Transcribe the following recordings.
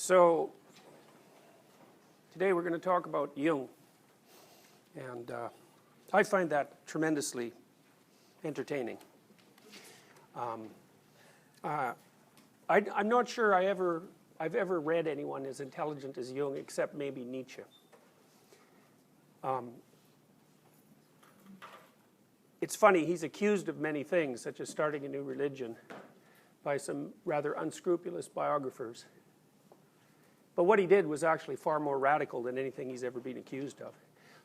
So today we're going to talk about Jung, and I find that tremendously entertaining. I'm not sure I've ever read anyone as intelligent as Jung, except maybe Nietzsche. It's funny, he's accused of many things, such as starting a new religion, by some rather unscrupulous biographers. But what he did was actually far more radical than anything he's ever been accused of.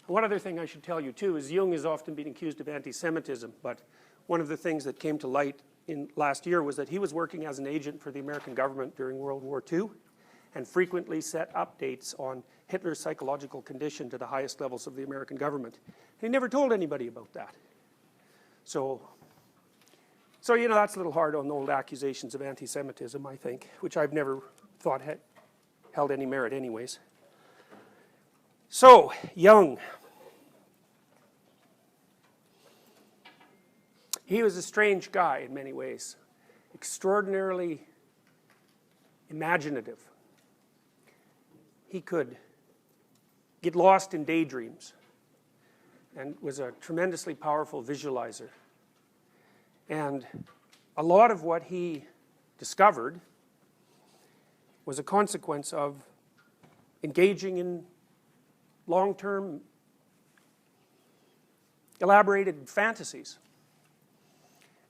And one other thing I should tell you too is Jung has often been accused of anti-Semitism, but one of the things that came to light in last year was that he was working as an agent for the American government during World War II and frequently set updates on Hitler's psychological condition to the highest levels of the American government. He never told anybody about that. So you know, that's a little hard on the old accusations of anti-Semitism, I think, which I've never thought held any merit anyways. So, Jung. He was a strange guy in many ways, extraordinarily imaginative. He could get lost in daydreams and was a tremendously powerful visualizer. And a lot of what he discovered was a consequence of engaging in long-term elaborated fantasies.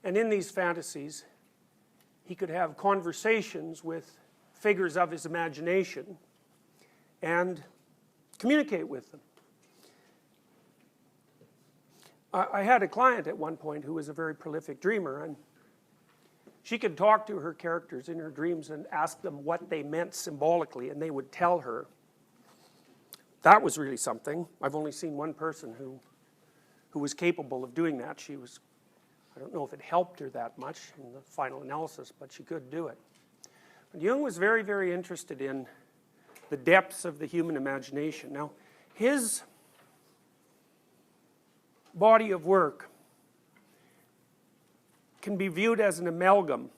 And in these fantasies, he could have conversations with figures of his imagination and communicate with them. I had a client at one point who was a very prolific dreamer, and she could talk to her characters in her dreams and ask them what they meant symbolically, and they would tell her. That was really something. I've only seen one person who was capable of doing that. She was, I don't know if it helped her that much in the final analysis, but she could do it. But Jung was very, very interested in the depths of the human imagination. Now, his body of work can be viewed as an amalgam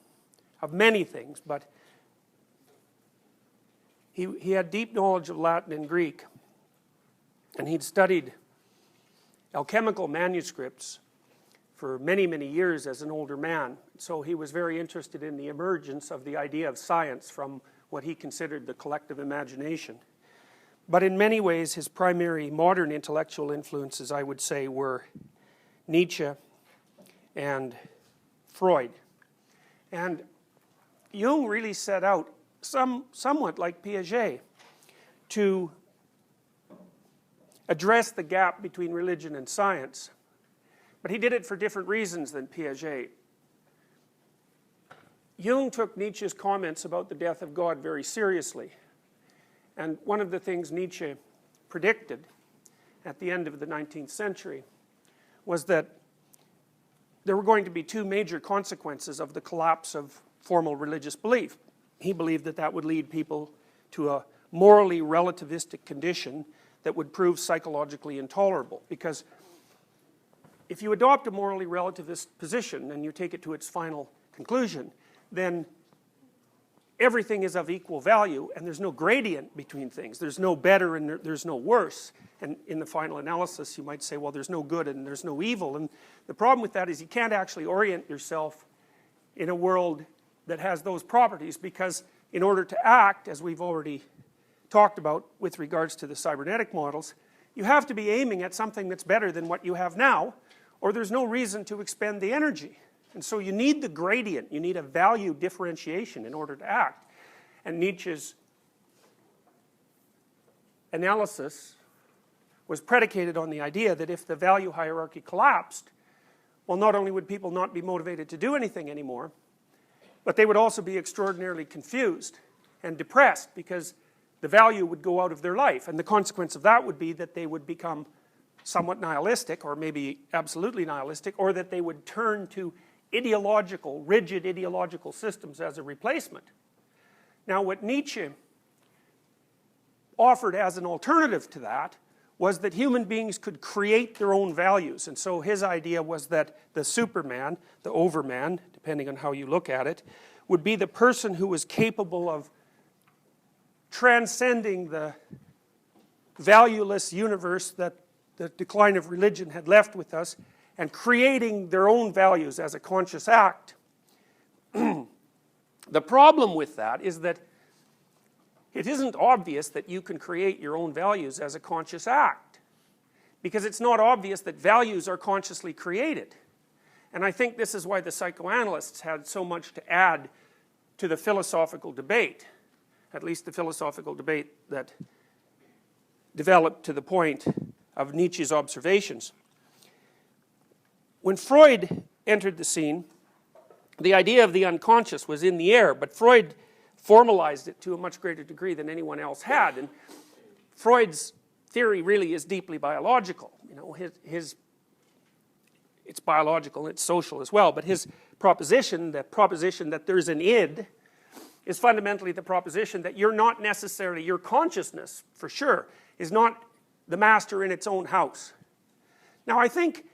of many things, but he had deep knowledge of Latin and Greek, and he'd studied alchemical manuscripts for many, many years as an older man. So he was very interested in the emergence of the idea of science from what he considered the collective imagination. But in many ways, his primary modern intellectual influences, I would say, were Nietzsche and Freud. And Jung really set out, somewhat like Piaget, to address the gap between religion and science. But he did it for different reasons than Piaget. Jung took Nietzsche's comments about the death of God very seriously. And one of the things Nietzsche predicted at the end of the 19th century was that there were going to be two major consequences of the collapse of formal religious belief. He believed that that would lead people to a morally relativistic condition that would prove psychologically intolerable. Because if you adopt a morally relativist position and you take it to its final conclusion, then everything is of equal value and there's no gradient between things. There's no better and there's no worse. And in the final analysis you might say, well, there's no good and there's no evil. And the problem with that is you can't actually orient yourself in a world that has those properties, because in order to act, as we've already talked about with regards to the cybernetic models, you have to be aiming at something that's better than what you have now, or there's no reason to expend the energy. And so you need the gradient, you need a value differentiation in order to act. And Nietzsche's analysis was predicated on the idea that if the value hierarchy collapsed, well, not only would people not be motivated to do anything anymore, but they would also be extraordinarily confused and depressed, because the value would go out of their life. And the consequence of that would be that they would become somewhat nihilistic, or maybe absolutely nihilistic, or that they would turn to ideological, rigid ideological systems as a replacement. Now, what Nietzsche offered as an alternative to that was that human beings could create their own values. And so his idea was that the superman, the overman, depending on how you look at it, would be the person who was capable of transcending the valueless universe that the decline of religion had left with us, and creating their own values as a conscious act. The problem with that is that it isn't obvious that you can create your own values as a conscious act, because it's not obvious that values are consciously created. And I think this is why the psychoanalysts had so much to add to the philosophical debate, at least the philosophical debate that developed to the point of Nietzsche's observations. When Freud entered the scene, the idea of the unconscious was in the air, but Freud formalized it to a much greater degree than anyone else had. And Freud's theory really is deeply biological. You know, it's biological and it's social as well, but his proposition, the proposition that there's an id, is fundamentally the proposition that you're not necessarily, your consciousness, for sure, is not the master in its own house. Now I think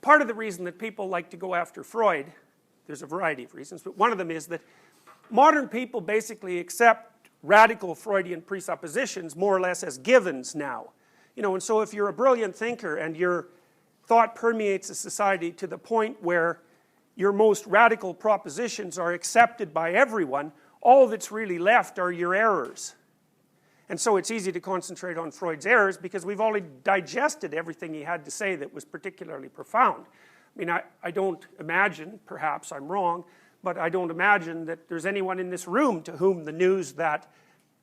part of the reason that people like to go after Freud, there's a variety of reasons, but one of them is that modern people basically accept radical Freudian presuppositions more or less as givens now. You know, and so if you're a brilliant thinker and your thought permeates a society to the point where your most radical propositions are accepted by everyone, all that's really left are your errors. And so it's easy to concentrate on Freud's errors because we've already digested everything he had to say that was particularly profound. I mean, I don't imagine, perhaps I'm wrong, but I don't imagine that there's anyone in this room to whom the news that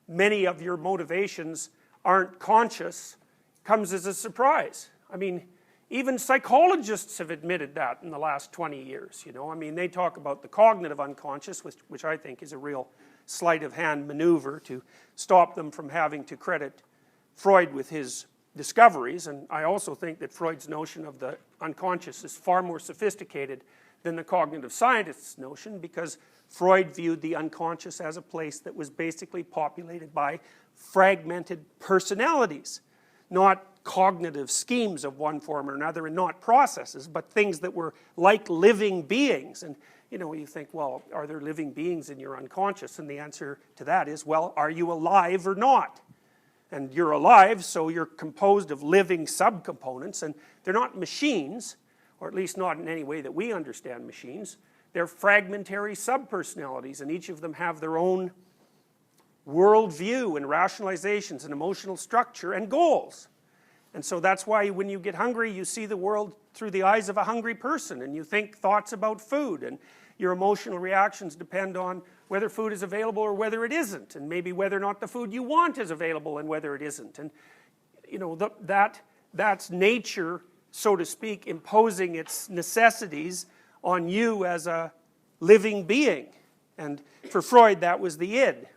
many of your motivations aren't conscious comes as a surprise. I mean, even psychologists have admitted that in the last 20 years, you know. I mean, they talk about the cognitive unconscious, which I think is a real sleight of hand maneuver to stop them from having to credit Freud with his discoveries. And I also think that Freud's notion of the unconscious is far more sophisticated than the cognitive scientists' notion, because Freud viewed the unconscious as a place that was basically populated by fragmented personalities, not cognitive schemes of one form or another, and not processes, but things that were like living beings. And you know, you think, well, are there living beings in your unconscious? And the answer to that is, well, are you alive or not? And you're alive, so you're composed of living subcomponents, and they're not machines, or at least not in any way that we understand machines. They're fragmentary subpersonalities, and each of them have their own worldview and rationalizations and emotional structure and goals. And so that's why when you get hungry, you see the world through the eyes of a hungry person, and you think thoughts about food, and your emotional reactions depend on whether food is available or whether it isn't, and maybe whether or not the food you want is available and whether it isn't. And you know, that's nature, so to speak, imposing its necessities on you as a living being. And for Freud, that was the id.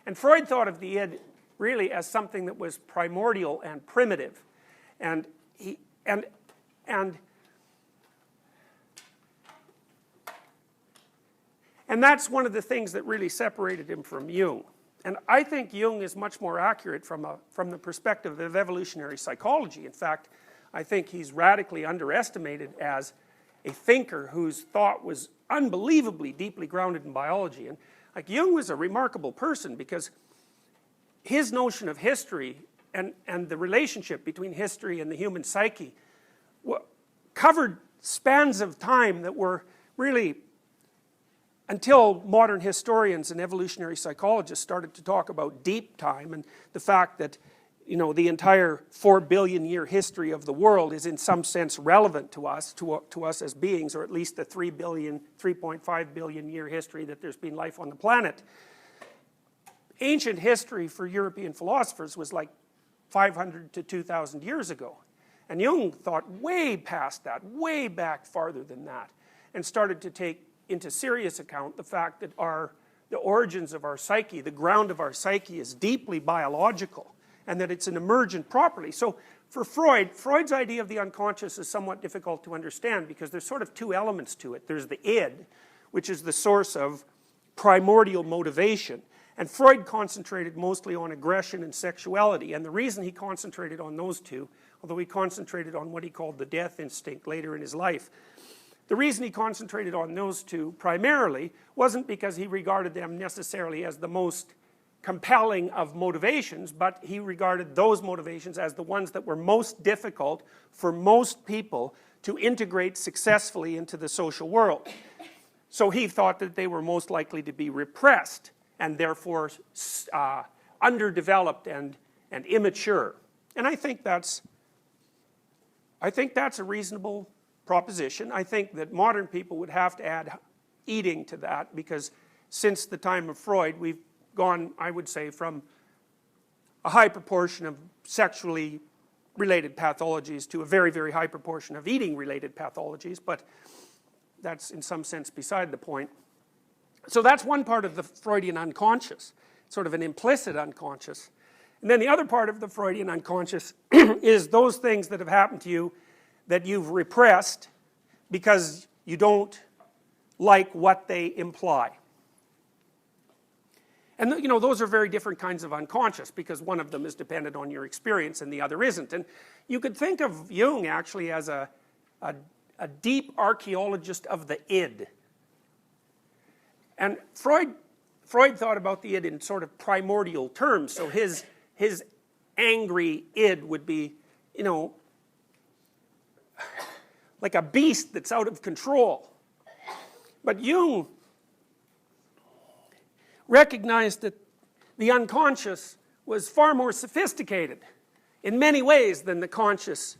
And Freud thought of the id really as something that was primordial and primitive. And that's one of the things that really separated him from Jung. And I think Jung is much more accurate from the perspective of evolutionary psychology. In fact, I think he's radically underestimated as a thinker whose thought was unbelievably deeply grounded in biology. And like, Jung was a remarkable person because his notion of history and the relationship between history and the human psyche covered spans of time that were really, until modern historians and evolutionary psychologists started to talk about deep time and the fact that, you know, the entire 4 billion year history of the world is in some sense relevant to us as beings, or at least the 3.5 billion year history that there's been life on the planet. Ancient history for European philosophers was like 500 to 2,000 years ago. And Jung thought way past that, way back farther than that, and started to take into serious account the fact that the origins of our psyche, the ground of our psyche, is deeply biological, and that it's an emergent property. So for Freud, Freud's idea of the unconscious is somewhat difficult to understand because there's sort of two elements to it. There's the id, which is the source of primordial motivation. And Freud concentrated mostly on aggression and sexuality. And the reason he concentrated on those two, although he concentrated on what he called the death instinct later in his life, the reason he concentrated on those two primarily wasn't because he regarded them necessarily as the most compelling of motivations, but he regarded those motivations as the ones that were most difficult for most people to integrate successfully into the social world. So he thought that they were most likely to be repressed and therefore underdeveloped and immature. And I think that's a reasonable proposition. I think that modern people would have to add eating to that, because since the time of Freud we've gone, I would say, from a high proportion of sexually related pathologies to a very, very high proportion of eating related pathologies, but that's in some sense beside the point. So that's one part of the Freudian unconscious, sort of an implicit unconscious. And then the other part of the Freudian unconscious is those things that have happened to you that you've repressed because you don't like what they imply. And you know, those are very different kinds of unconscious, because one of them is dependent on your experience and the other isn't. And you could think of Jung actually as a deep archaeologist of the id. And Freud thought about the id in sort of primordial terms. So his angry id would be, you know, like a beast that's out of control. But Jung recognized that the unconscious was far more sophisticated in many ways than the conscious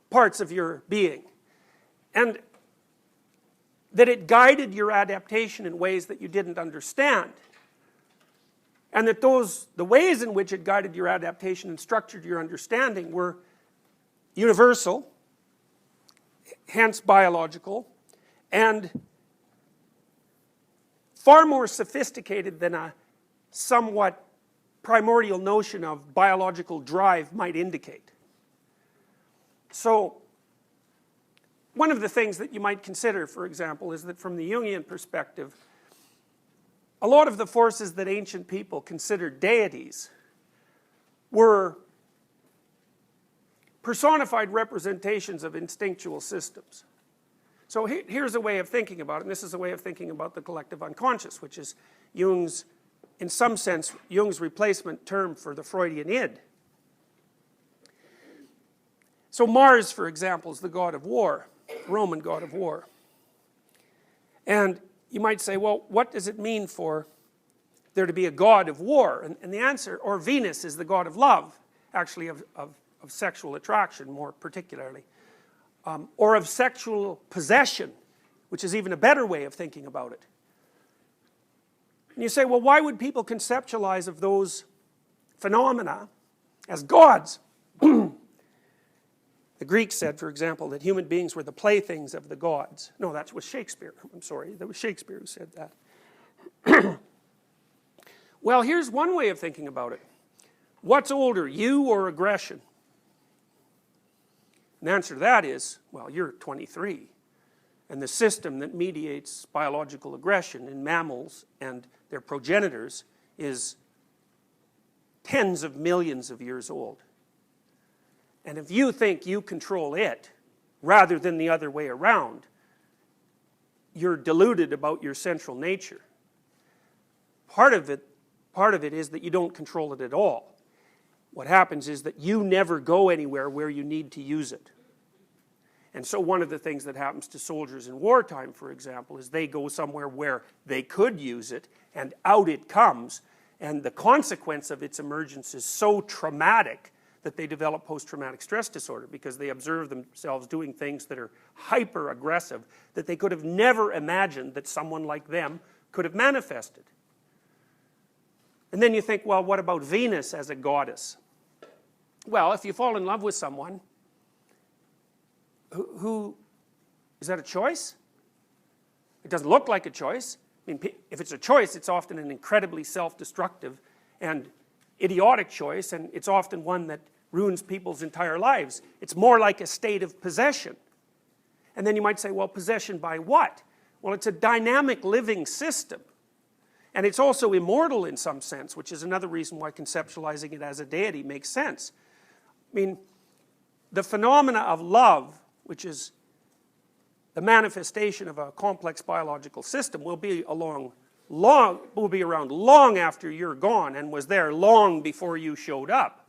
parts of your being, and that it guided your adaptation in ways that you didn't understand, and that the ways in which it guided your adaptation and structured your understanding were universal, hence biological, and far more sophisticated than a somewhat primordial notion of biological drive might indicate. So one of the things that you might consider, for example, is that from the Jungian perspective, a lot of the forces that ancient people considered deities were personified representations of instinctual systems. So here's a way of thinking about it, and this is a way of thinking about the collective unconscious, which is Jung's, in some sense, Jung's replacement term for the Freudian id. So Mars, for example, is the god of war, Roman god of war. And you might say, well, what does it mean for there to be a god of war? And the answer, or Venus is the god of love, actually of sexual attraction more particularly. Or of sexual possession, which is even a better way of thinking about it. And you say, well, why would people conceptualize of those phenomena as gods? The Greeks said, for example, that human beings were the playthings of the gods. No, that was Shakespeare. I'm sorry, that was Shakespeare who said that. Well, here's one way of thinking about it. What's older, you or aggression? And the answer to that is, well, you're 23. And the system that mediates biological aggression in mammals and their progenitors is tens of millions of years old. And if you think you control it, rather than the other way around, you're deluded about your central nature. Part of it is that you don't control it at all. What happens is that you never go anywhere where you need to use it. And so one of the things that happens to soldiers in wartime, for example, is they go somewhere where they could use it, and out it comes, and the consequence of its emergence is so traumatic that they develop post-traumatic stress disorder, because they observe themselves doing things that are hyper-aggressive that they could have never imagined that someone like them could have manifested. And then you think, well, what about Venus as a goddess? Well, if you fall in love with someone, who is that a choice? It doesn't look like a choice. I mean, if it's a choice, it's often an incredibly self-destructive and idiotic choice, and it's often one that ruins people's entire lives. It's more like a state of possession. And then you might say, well, possession by what? Well, it's a dynamic living system. And it's also immortal in some sense, which is another reason why conceptualizing it as a deity makes sense. I mean, the phenomena of love, which is the manifestation of a complex biological system, will be along will be around long after you're gone and was there long before you showed up.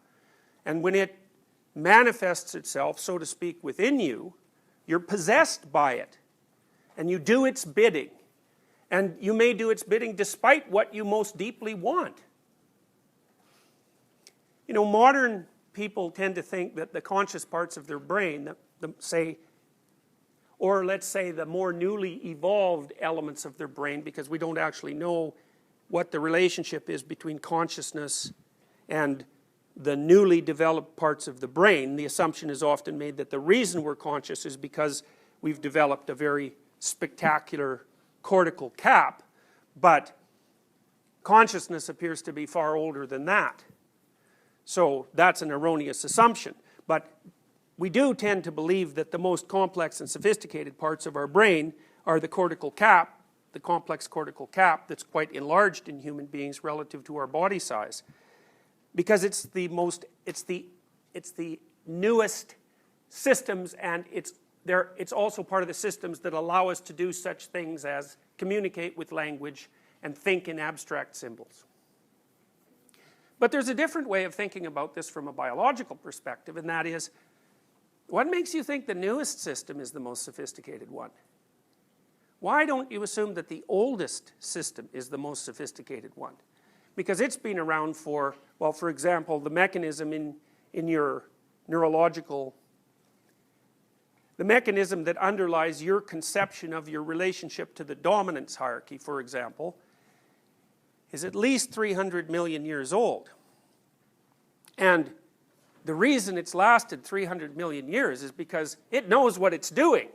And when it manifests itself, so to speak, within you, you're possessed by it. And you do its bidding. And you may do its bidding despite what you most deeply want. You know, modern people tend to think that the conscious parts of their brain, or let's say the more newly evolved elements of their brain, because we don't actually know what the relationship is between consciousness and the newly developed parts of the brain. The assumption is often made that the reason we're conscious is because we've developed a very spectacular cortical cap, but consciousness appears to be far older than that. So that's an erroneous assumption. But we do tend to believe that the most complex and sophisticated parts of our brain are the cortical cap, the complex cortical cap that's quite enlarged in human beings relative to our body size. Because it's the newest systems, and it's also part of the systems that allow us to do such things as communicate with language and think in abstract symbols. But there's a different way of thinking about this from a biological perspective, and that is, what makes you think the newest system is the most sophisticated one? Why don't you assume that the oldest system is the most sophisticated one? Because it's been around for, well, for example, the mechanism in your neurological, the mechanism that underlies your conception of your relationship to the dominance hierarchy, for example, is at least 300 million years old. And the reason it's lasted 300 million years is because it knows what it's doing.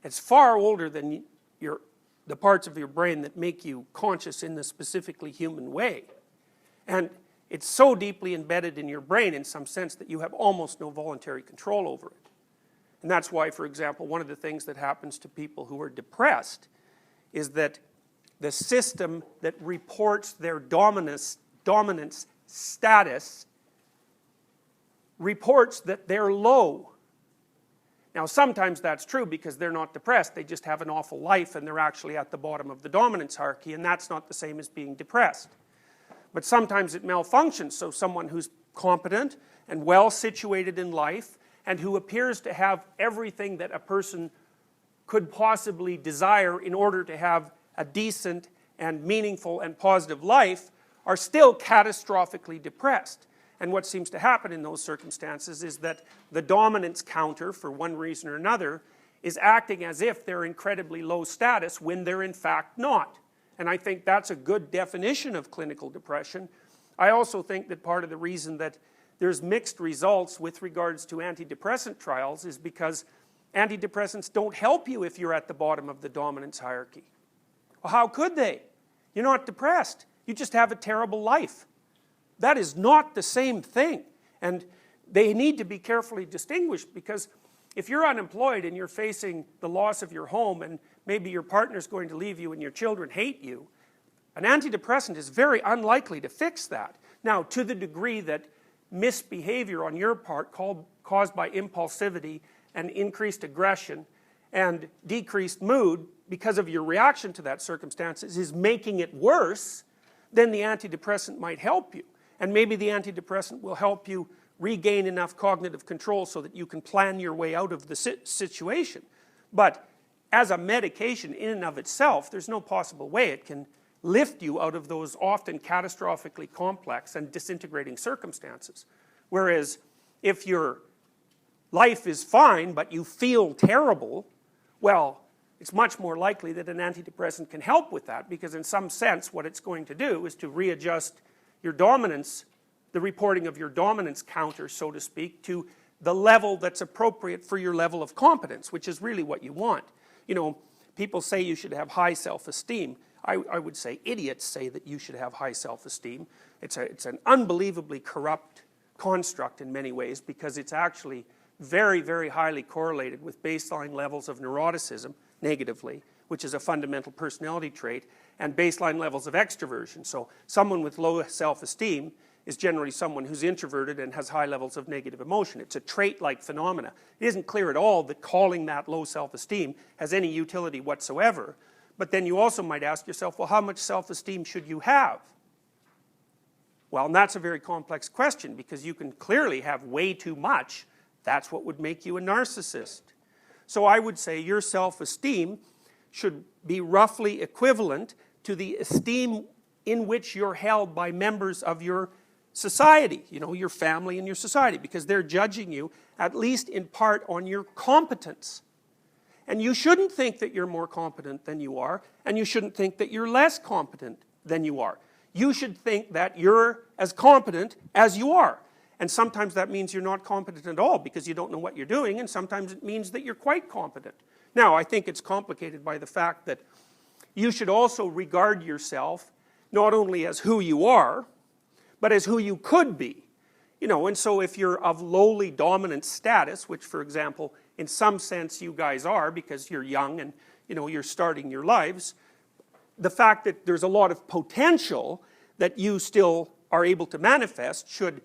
It's far older than the parts of your brain that make you conscious in the specifically human way. And it's so deeply embedded in your brain in some sense that you have almost no voluntary control over it. And that's why, for example, one of the things that happens to people who are depressed is that the system that reports their dominance status reports that they're low. Now, sometimes that's true because they're not depressed. They just have an awful life and they're actually at the bottom of the dominance hierarchy, and that's not the same as being depressed. But sometimes it malfunctions, so someone who's competent and well situated in life and who appears to have everything that a person could possibly desire in order to have a decent and meaningful and positive life are still catastrophically depressed. And what seems to happen in those circumstances is that the dominance counter, for one reason or another, is acting as if they're incredibly low status when they're in fact not. And I think that's a good definition of clinical depression. I also think that part of the reason that there's mixed results with regards to antidepressant trials is because antidepressants don't help you if you're at the bottom of the dominance hierarchy. Well, how could they? You're not depressed. You just have a terrible life. That is not the same thing. And they need to be carefully distinguished, because if you're unemployed and you're facing the loss of your home and maybe your partner's going to leave you and your children hate you, an antidepressant is very unlikely to fix that. Now, to the degree that misbehavior on your part caused by impulsivity and increased aggression and decreased mood because of your reaction to that circumstances is making it worse, then the antidepressant might help you. And maybe the antidepressant will help you regain enough cognitive control so that you can plan your way out of the situation. But as a medication in and of itself, there's no possible way it can lift you out of those often catastrophically complex and disintegrating circumstances. Whereas if your life is fine but you feel terrible, well, it's much more likely that an antidepressant can help with that, because in some sense what it's going to do is to readjust your dominance, the reporting of your dominance counter, so to speak, to the level that's appropriate for your level of competence, which is really what you want. You know, people say you should have high self-esteem. I would say idiots say that you should have high self-esteem. It's an unbelievably corrupt construct in many ways, because it's actually very, very highly correlated with baseline levels of neuroticism, negatively, which is a fundamental personality trait, and baseline levels of extroversion. So someone with low self-esteem is generally someone who's introverted and has high levels of negative emotion. It's a trait-like phenomena. It isn't clear at all that calling that low self-esteem has any utility whatsoever, But then you also might ask yourself, well, how much self-esteem should you have? Well, and that's a very complex question, because you can clearly have way too much. That's what would make you a narcissist. So I would say your self-esteem should be roughly equivalent to the esteem in which you're held by members of your society, you know, your family and your society, because they're judging you, at least in part, on your competence. And you shouldn't think that you're more competent than you are, and you shouldn't think that you're less competent than you are. You should think that you're as competent as you are. And sometimes that means you're not competent at all because you don't know what you're doing, and sometimes it means that you're quite competent. Now, I think it's complicated by the fact that you should also regard yourself not only as who you are, but as who you could be. You know, and so if you're of lowly dominant status, which, for example, in some sense you guys are because you're young and, you know, you're starting your lives, the fact that there's a lot of potential that you still are able to manifest should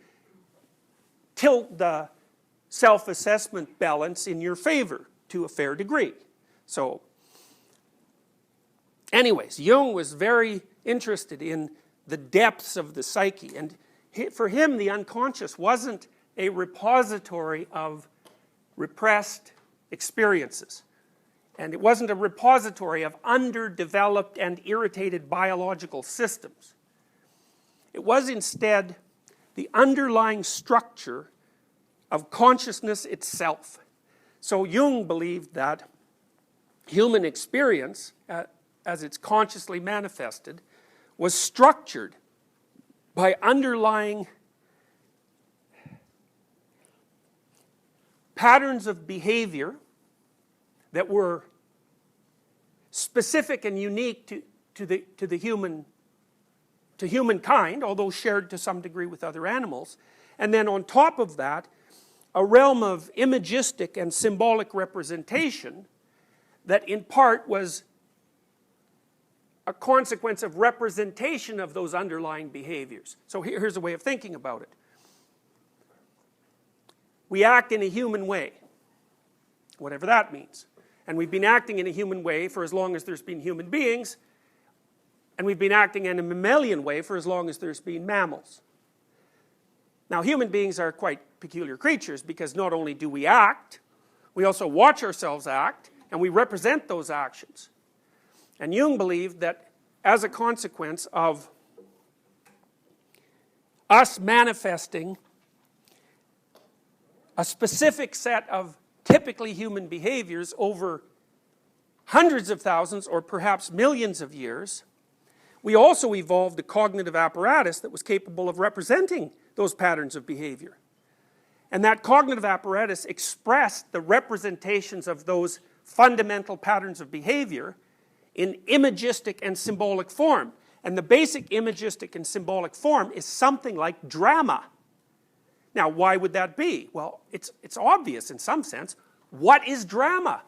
tilt the self-assessment balance in your favor to a fair degree. So, anyways, Jung was very interested in the depths of the psyche, and for him the unconscious wasn't a repository of repressed experiences, and it wasn't a repository of underdeveloped and irritated biological systems. It was instead the underlying structure of consciousness itself. So Jung believed that human experience, as it's consciously manifested, was structured by underlying patterns of behavior that were specific and unique to humankind, although shared to some degree with other animals. And then on top of that, a realm of imagistic and symbolic representation that in part was a consequence of representation of those underlying behaviors. So here's a way of thinking about it. We act in a human way, whatever that means. And we've been acting in a human way for as long as there's been human beings, and we've been acting in a mammalian way for as long as there's been mammals. Now, human beings are quite peculiar creatures because not only do we act, we also watch ourselves act, and we represent those actions. And Jung believed that as a consequence of us manifesting a specific set of typically human behaviors over hundreds of thousands or perhaps millions of years, we also evolved a cognitive apparatus that was capable of representing those patterns of behavior. And that cognitive apparatus expressed the representations of those fundamental patterns of behavior in imagistic and symbolic form. And the basic imagistic and symbolic form is something like drama. Now, why would that be? Well, it's obvious in some sense. What is drama?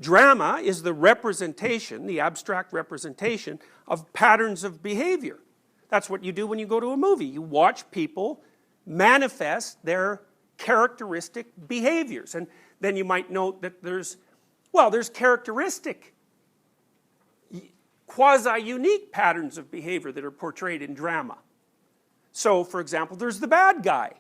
Drama is the representation, the abstract representation of patterns of behavior. That's what you do when you go to a movie. You watch people manifest their characteristic behaviors. And then you might note that there's characteristic, quasi-unique patterns of behavior that are portrayed in drama. So, for example, there's the bad guy,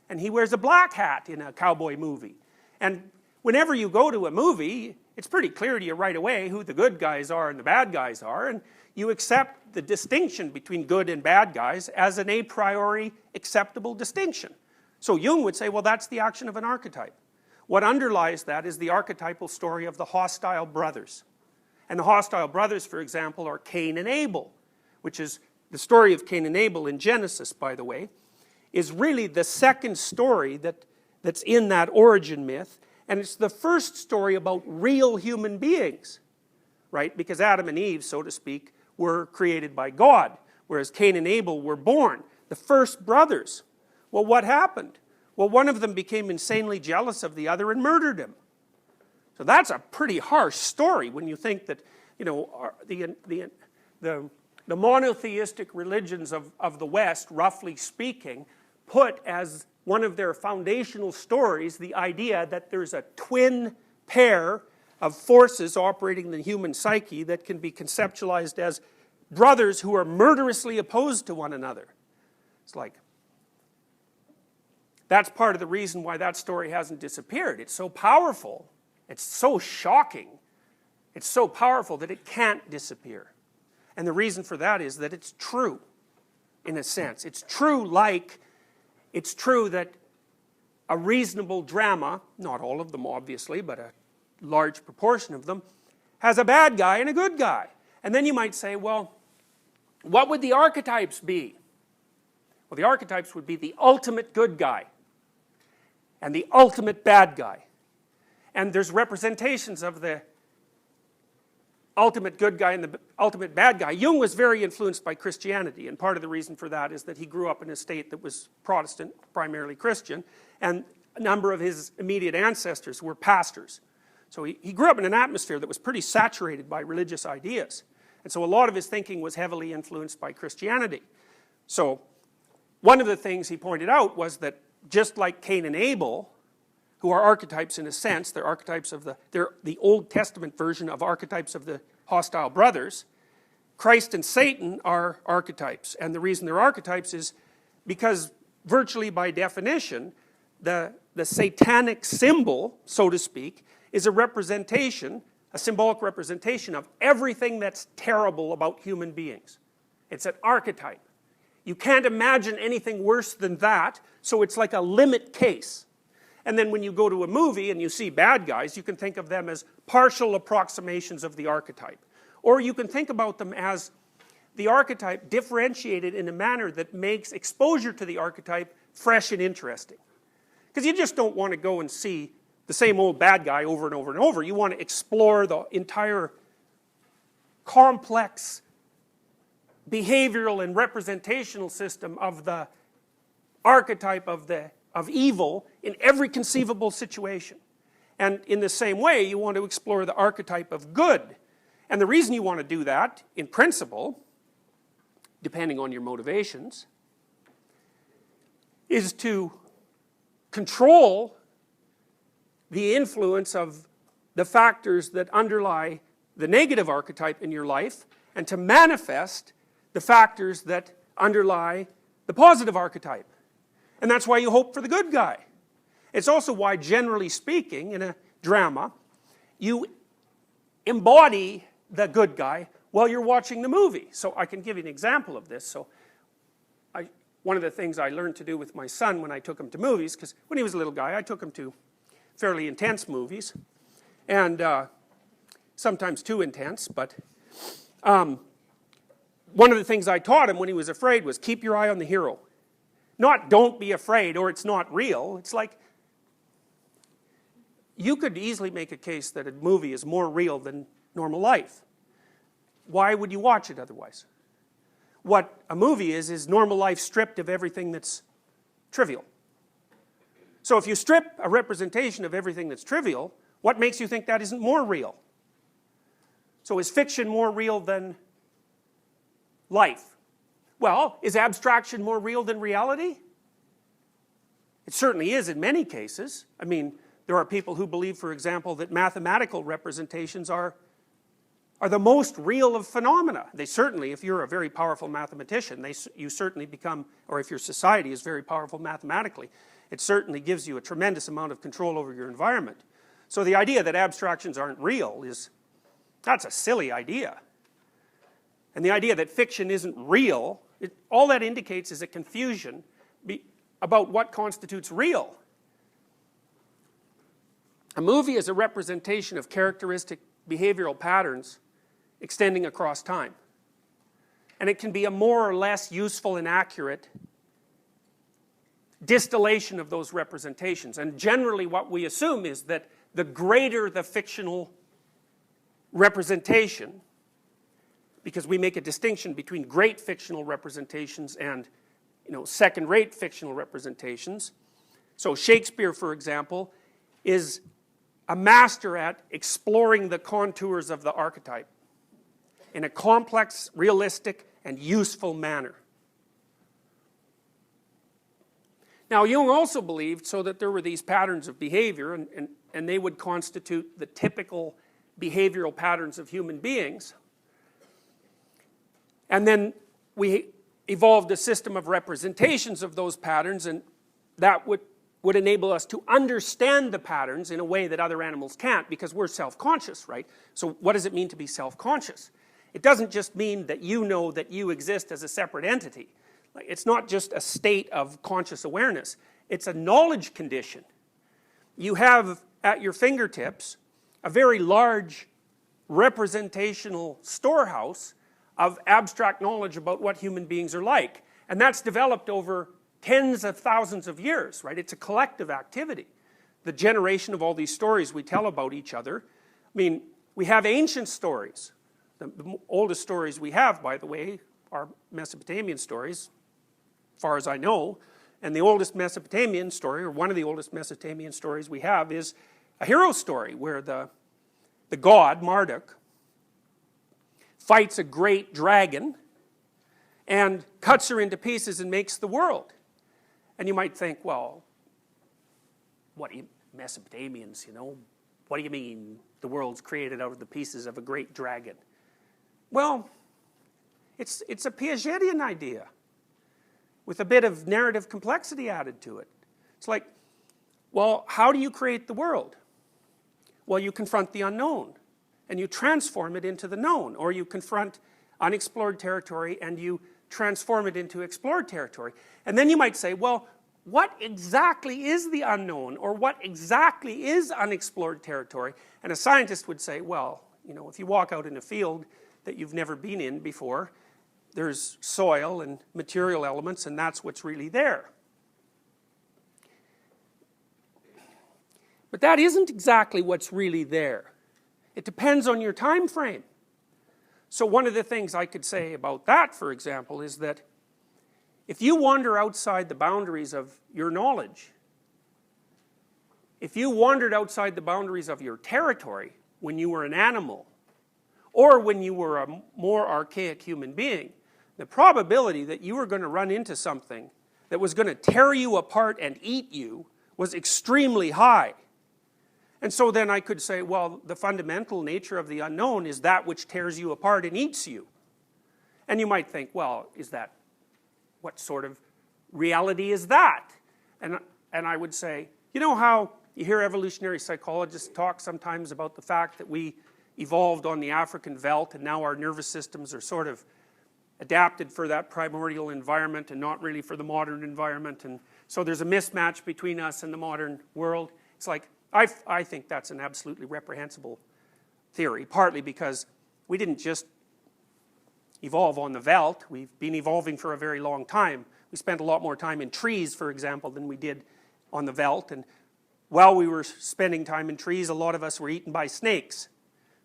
and he wears a black hat in a cowboy movie. And whenever you go to a movie, it's pretty clear to you right away who the good guys are and the bad guys are, and you accept the distinction between good and bad guys as an a priori acceptable distinction. So Jung would say, well, that's the action of an archetype. What underlies that is the archetypal story of the hostile brothers. And the hostile brothers, for example, are Cain and Abel, which is the story of Cain and Abel in Genesis, by the way, is really the second story that's in that origin myth, and it's the first story about real human beings, right? Because Adam and Eve, so to speak, were created by God, whereas Cain and Abel were born, the first brothers. Well, what happened? Well, one of them became insanely jealous of the other and murdered him. So that's a pretty harsh story when you think that, you know, the monotheistic religions of the West, roughly speaking, put as one of their foundational stories the idea that there's a twin pair of forces operating in the human psyche that can be conceptualized as brothers who are murderously opposed to one another. It's like, that's part of the reason why that story hasn't disappeared. It's so powerful, it's so shocking, it's so powerful that it can't disappear. And the reason for that is that it's true, in a sense. It's true that a reasonable drama, not all of them obviously, but a large proportion of them, has a bad guy and a good guy. And then you might say, well, what would the archetypes be? Well, the archetypes would be the ultimate good guy and the ultimate bad guy. And there's representations of the ultimate good guy and the ultimate bad guy. Jung was very influenced by Christianity, and part of the reason for that is that he grew up in a state that was Protestant, primarily Christian, and a number of his immediate ancestors were pastors. So he grew up in an atmosphere that was pretty saturated by religious ideas. And so a lot of his thinking was heavily influenced by Christianity. So one of the things he pointed out was that just like Cain and Abel, who are archetypes in a sense, they're archetypes of they're the Old Testament version of archetypes of the hostile brothers, Christ and Satan are archetypes. And the reason they're archetypes is because virtually by definition, the satanic symbol, so to speak, is a representation, a symbolic representation of everything that's terrible about human beings. It's an archetype. You can't imagine anything worse than that, so it's like a limit case. And then when you go to a movie and you see bad guys, you can think of them as partial approximations of the archetype. Or you can think about them as the archetype differentiated in a manner that makes exposure to the archetype fresh and interesting. Because you just don't want to go and see the same old bad guy over and over and over. You want to explore the entire complex behavioral and representational system of the archetype of evil in every conceivable situation. And in the same way, you want to explore the archetype of good. And the reason you want to do that, in principle, depending on your motivations, is to control the influence of the factors that underlie the negative archetype in your life, and to manifest the factors that underlie the positive archetype. And that's why you hope for the good guy. It's also why, generally speaking, in a drama, you embody the good guy while you're watching the movie. So I can give you an example of this. So one of the things I learned to do with my son when I took him to movies, because when he was a little guy, I took him to fairly intense movies, and sometimes too intense, but one of the things I taught him when he was afraid was keep your eye on the hero. Not don't be afraid or it's not real. It's like, you could easily make a case that a movie is more real than normal life. Why would you watch it otherwise? What a movie is normal life stripped of everything that's trivial. So if you strip a representation of everything that's trivial, what makes you think that isn't more real? So is fiction more real than life? Well, is abstraction more real than reality? It certainly is in many cases. I mean, there are people who believe, for example, that mathematical representations are the most real of phenomena. They certainly, if you're a very powerful mathematician, you certainly become, or if your society is very powerful mathematically, it certainly gives you a tremendous amount of control over your environment. So the idea that abstractions aren't real that's a silly idea. And the idea that fiction isn't real, all that indicates is a confusion about what constitutes real. A movie is a representation of characteristic behavioral patterns extending across time. And it can be a more or less useful and accurate distillation of those representations. And generally what we assume is that the greater the fictional representation, because we make a distinction between great fictional representations and second-rate fictional representations. So Shakespeare, for example, is a master at exploring the contours of the archetype in a complex, realistic, and useful manner. Now, Jung also believed so that there were these patterns of behavior, and they would constitute the typical behavioral patterns of human beings. And then we evolved a system of representations of those patterns, and that would enable us to understand the patterns in a way that other animals can't, because we're self-conscious, right? So what does it mean to be self-conscious? It doesn't just mean that you know that you exist as a separate entity. Like, it's not just a state of conscious awareness. It's a knowledge condition. You have at your fingertips a very large representational storehouse of abstract knowledge about what human beings are like. And that's developed over tens of thousands of years, right? It's a collective activity. The generation of all these stories we tell about each other. I mean, we have ancient stories. The oldest stories we have, by the way, are Mesopotamian stories, as far as I know. And the oldest Mesopotamian story, or one of the oldest Mesopotamian stories we have, is a hero story where the god, Marduk, fights a great dragon and cuts her into pieces and makes the world. And you might think, well, what do you, Mesopotamians, you know, what do you mean the world's created out of the pieces of a great dragon? Well, it's a Piagetian idea with a bit of narrative complexity added to it. It's like, well, how do you create the world? Well, you confront the unknown and you transform it into the known, or you confront unexplored territory and you transform it into explored territory. And then you might say, well, what exactly is the unknown, or what exactly is unexplored territory? And a scientist would say, well, you know, if you walk out in a field that you've never been in before, there's soil and material elements, and that's what's really there. But that isn't exactly what's really there. It depends on your time frame. So one of the things I could say about that, for example, is that if you wander outside the boundaries of your knowledge, if you wandered outside the boundaries of your territory when you were an animal, or when you were a more archaic human being, the probability that you were going to run into something that was going to tear you apart and eat you was extremely high. And so then I could say, well, the fundamental nature of the unknown is that which tears you apart and eats you. And you might think, well, is that, what sort of reality is that? And I would say, you know how you hear evolutionary psychologists talk sometimes about the fact that we evolved on the African veldt and now our nervous systems are sort of adapted for that primordial environment and not really for the modern environment, and so there's a mismatch between us and the modern world. It's like, I think that's an absolutely reprehensible theory, partly because we didn't just evolve on the veldt. We've been evolving for a very long time. We spent a lot more time in trees, for example, than we did on the veldt, and while we were spending time in trees, a lot of us were eaten by snakes,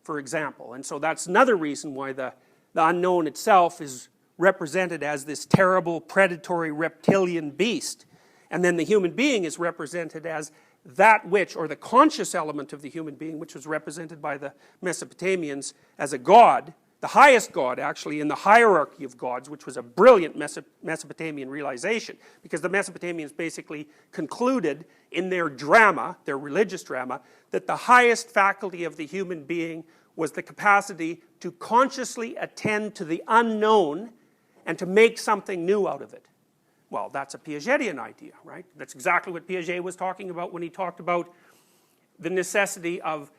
for example. And so that's another reason why the unknown itself is represented as this terrible, predatory, reptilian beast. And then the human being is represented as that which, or the conscious element of the human being, which was represented by the Mesopotamians as a god, the highest god actually in the hierarchy of gods, which was a brilliant Mesopotamian realization, because the Mesopotamians basically concluded in their drama, their religious drama, that the highest faculty of the human being was the capacity to consciously attend to the unknown and to make something new out of it. Well, that's a Piagetian idea, right? That's exactly what Piaget was talking about when he talked about the necessity of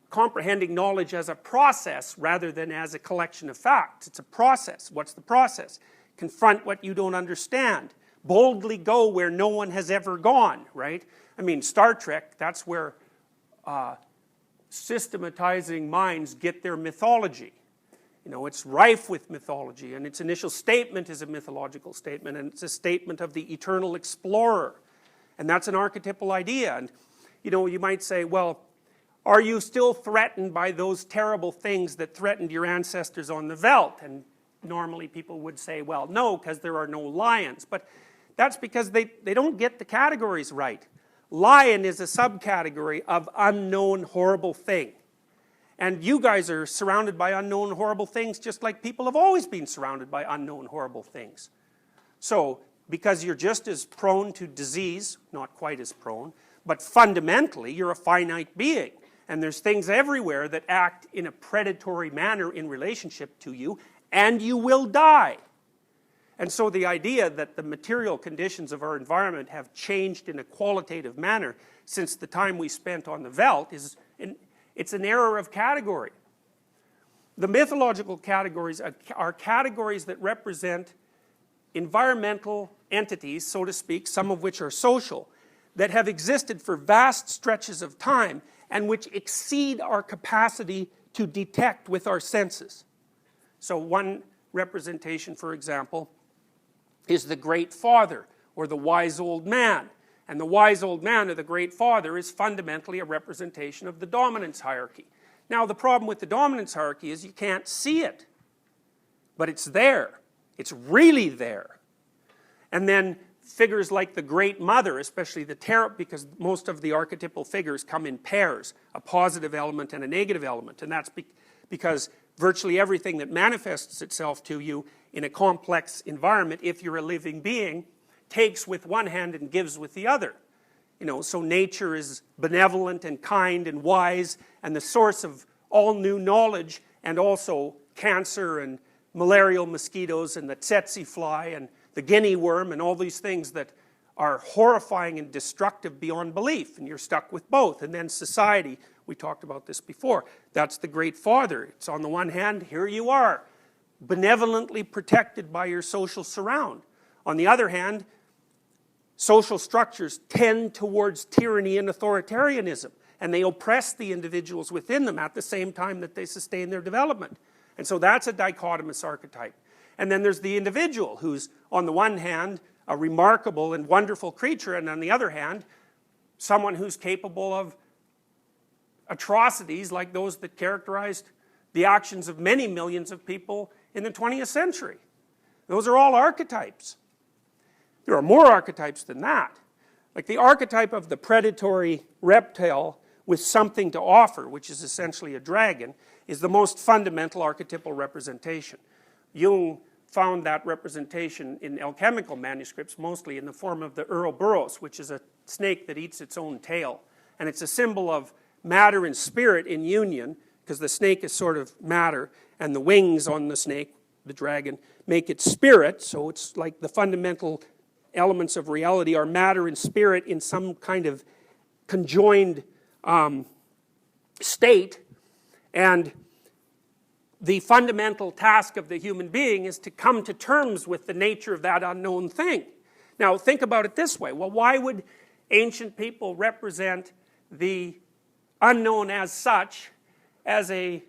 comprehending knowledge as a process rather than as a collection of facts. It's a process. What's the process? Confront what you don't understand. Boldly go where no one has ever gone, right? I mean, Star Trek, that's where systematizing minds get their mythology. You know, it's rife with mythology, and its initial statement is a mythological statement, and it's a statement of the eternal explorer. And that's an archetypal idea. And, you know, you might say, well, are you still threatened by those terrible things that threatened your ancestors on the veldt? And normally people would say, well, no, because there are no lions. But that's because they don't get the categories right. Lion is a subcategory of unknown horrible thing. And you guys are surrounded by unknown horrible things just like people have always been surrounded by unknown horrible things. So, because you're just as prone to disease, not quite as prone, but fundamentally you're a finite being. and there's things everywhere that act in a predatory manner in relationship to you, and you will die. And so the idea that the material conditions of our environment have changed in a qualitative manner since the time we spent on the veldt it's an error of category. The mythological categories are categories that represent environmental entities, so to speak, some of which are social, that have existed for vast stretches of time and which exceed our capacity to detect with our senses. So one representation, for example, is the Great Father, or the Wise Old Man. And the Wise Old Man, or the Great Father, is fundamentally a representation of the dominance hierarchy. Now, the problem with the dominance hierarchy is you can't see it, but it's there. It's really there. And then figures like the Great Mother, especially the tarot, because most of the archetypal figures come in pairs, a positive element and a negative element, and that's because virtually everything that manifests itself to you in a complex environment, if you're a living being, takes with one hand and gives with the other. So nature is benevolent and kind and wise and the source of all new knowledge, and also cancer and malarial mosquitoes and the tsetse fly and the guinea worm and all these things that are horrifying and destructive beyond belief, and you're stuck with both. And then society, we talked about this before, that's the Great Father. It's on the one hand, here you are, benevolently protected by your social surround. On the other hand, social structures tend towards tyranny and authoritarianism, and they oppress the individuals within them at the same time that they sustain their development. And so that's a dichotomous archetype. And then there's the individual, who's on the one hand a remarkable and wonderful creature, and on the other hand someone who's capable of atrocities like those that characterized the actions of many millions of people in the 20th century. Those are all archetypes. There are more archetypes than that. Like the archetype of the predatory reptile with something to offer, which is essentially a dragon, is the most fundamental archetypal representation. Jung found that representation in alchemical manuscripts, mostly in the form of the Ouroboros, which is a snake that eats its own tail. And it's a symbol of matter and spirit in union, because the snake is sort of matter, and the wings on the snake, the dragon, make it spirit. So it's like the fundamental elements of reality are matter and spirit in some kind of conjoined state. And the fundamental task of the human being is to come to terms with the nature of that unknown thing. Now think about it this way. Well, why would ancient people represent the unknown as such, as a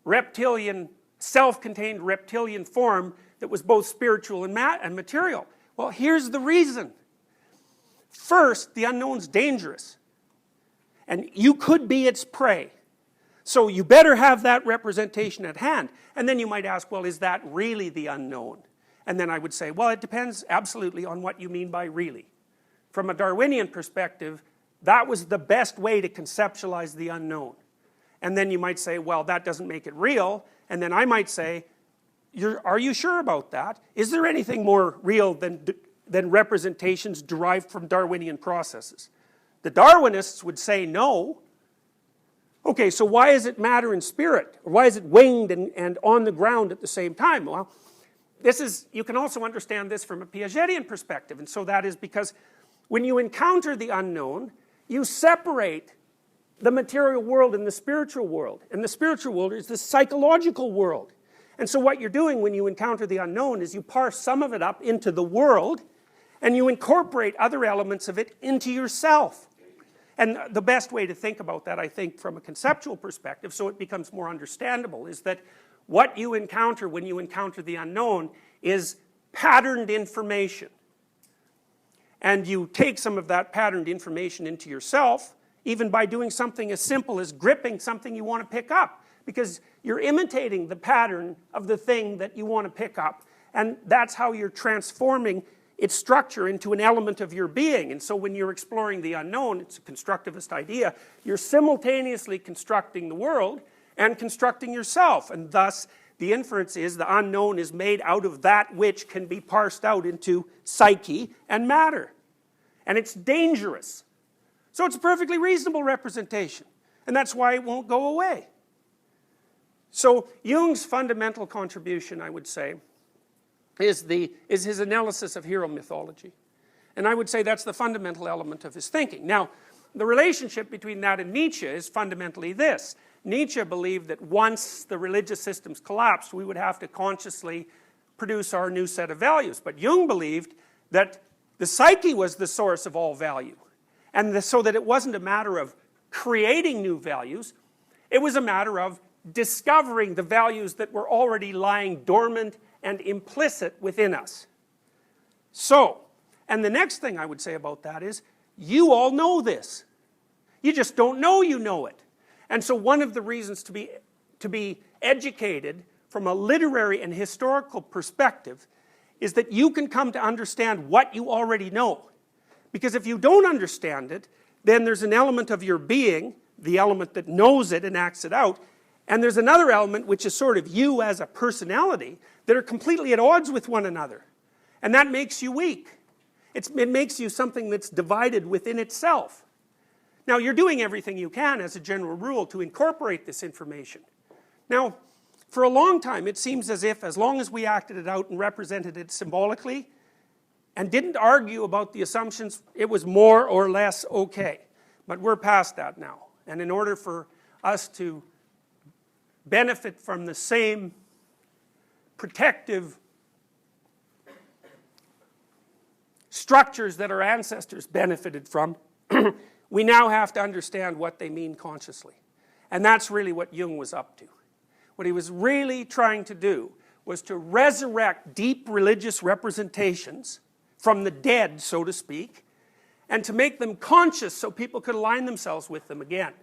reptilian, self-contained reptilian form that was both spiritual and material? Well, here's the reason. First, the unknown's dangerous, and you could be its prey. So you better have that representation at hand. And then you might ask, well, is that really the unknown? And then I would say, well, it depends absolutely on what you mean by really. From a Darwinian perspective, that was the best way to conceptualize the unknown. And then you might say, well, that doesn't make it real. And then I might say, are you sure about that? Is there anything more real than representations derived from Darwinian processes? The Darwinists would say no. Okay, so why is it matter and spirit? Or why is it winged and on the ground at the same time? Well, you can also understand this from a Piagetian perspective, and so that is because when you encounter the unknown, you separate the material world and the spiritual world. And the spiritual world is the psychological world. And so what you're doing when you encounter the unknown is you parse some of it up into the world, and you incorporate other elements of it into yourself. And the best way to think about that, I think, from a conceptual perspective, so it becomes more understandable, is that what you encounter when you encounter the unknown is patterned information. And you take some of that patterned information into yourself, even by doing something as simple as gripping something you want to pick up, because you're imitating the pattern of the thing that you want to pick up, and that's how you're transforming its structure into an element of your being. And so when you're exploring the unknown, it's a constructivist idea, you're simultaneously constructing the world and constructing yourself, and thus the inference is the unknown is made out of that which can be parsed out into psyche and matter. And it's dangerous. So it's a perfectly reasonable representation. And that's why it won't go away. So Jung's fundamental contribution, I would say, is his analysis of hero mythology. And I would say that's the fundamental element of his thinking. Now, the relationship between that and Nietzsche is fundamentally this. Nietzsche believed that once the religious systems collapsed, we would have to consciously produce our new set of values. But Jung believed that the psyche was the source of all value. And so that it wasn't a matter of creating new values, it was a matter of discovering the values that were already lying dormant and implicit within us. So, and the next thing I would say about that is, you all know this. You just don't know you know it. And so one of the reasons to be educated from a literary and historical perspective is that you can come to understand what you already know. Because if you don't understand it, then there's an element of your being, the element that knows it and acts it out, and there's another element which is sort of you as a personality that are completely at odds with one another. And that makes you weak. It makes you something that's divided within itself. Now, you're doing everything you can as a general rule to incorporate this information. Now, for a long time, it seems as if as long as we acted it out and represented it symbolically and didn't argue about the assumptions, it was more or less okay. But we're past that now. And in order for us to benefit from the same protective structures that our ancestors benefited from, we now have to understand what they mean consciously. And that's really what Jung was up to. What he was really trying to do was to resurrect deep religious representations from the dead, so to speak, and to make them conscious so people could align themselves with them again.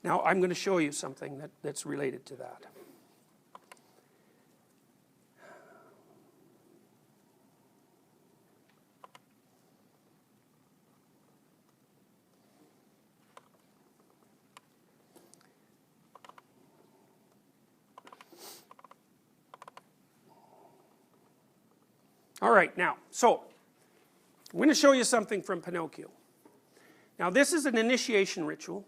Now, I'm going to show you something that's related to that. All right, now, so I'm going to show you something from Pinocchio. Now, this is an initiation ritual.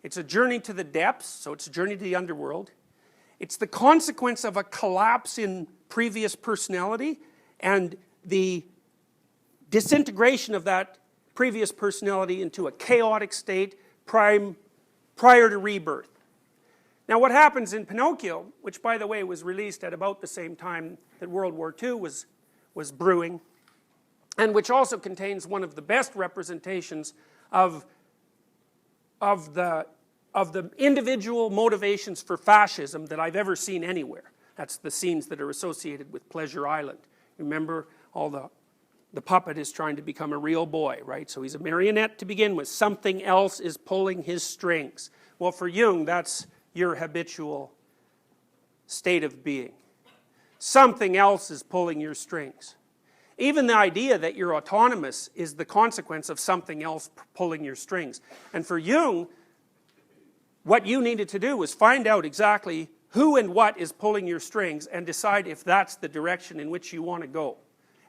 It's a journey to the depths, so it's a journey to the underworld. It's the consequence of a collapse in previous personality and the disintegration of that previous personality into a chaotic state prior to rebirth. Now, what happens in Pinocchio, which by the way was released at about the same time that World War II was brewing, and which also contains one of the best representations of the individual motivations for fascism that I've ever seen anywhere. That's the scenes that are associated with Pleasure Island. Remember, all the puppet is trying to become a real boy, right? So he's a marionette to begin with. Something else is pulling his strings. Well, for Jung, that's your habitual state of being. Something else is pulling your strings. Even the idea that you're autonomous is the consequence of something else pulling your strings. And for Jung, what you needed to do was find out exactly who and what is pulling your strings and decide if that's the direction in which you want to go.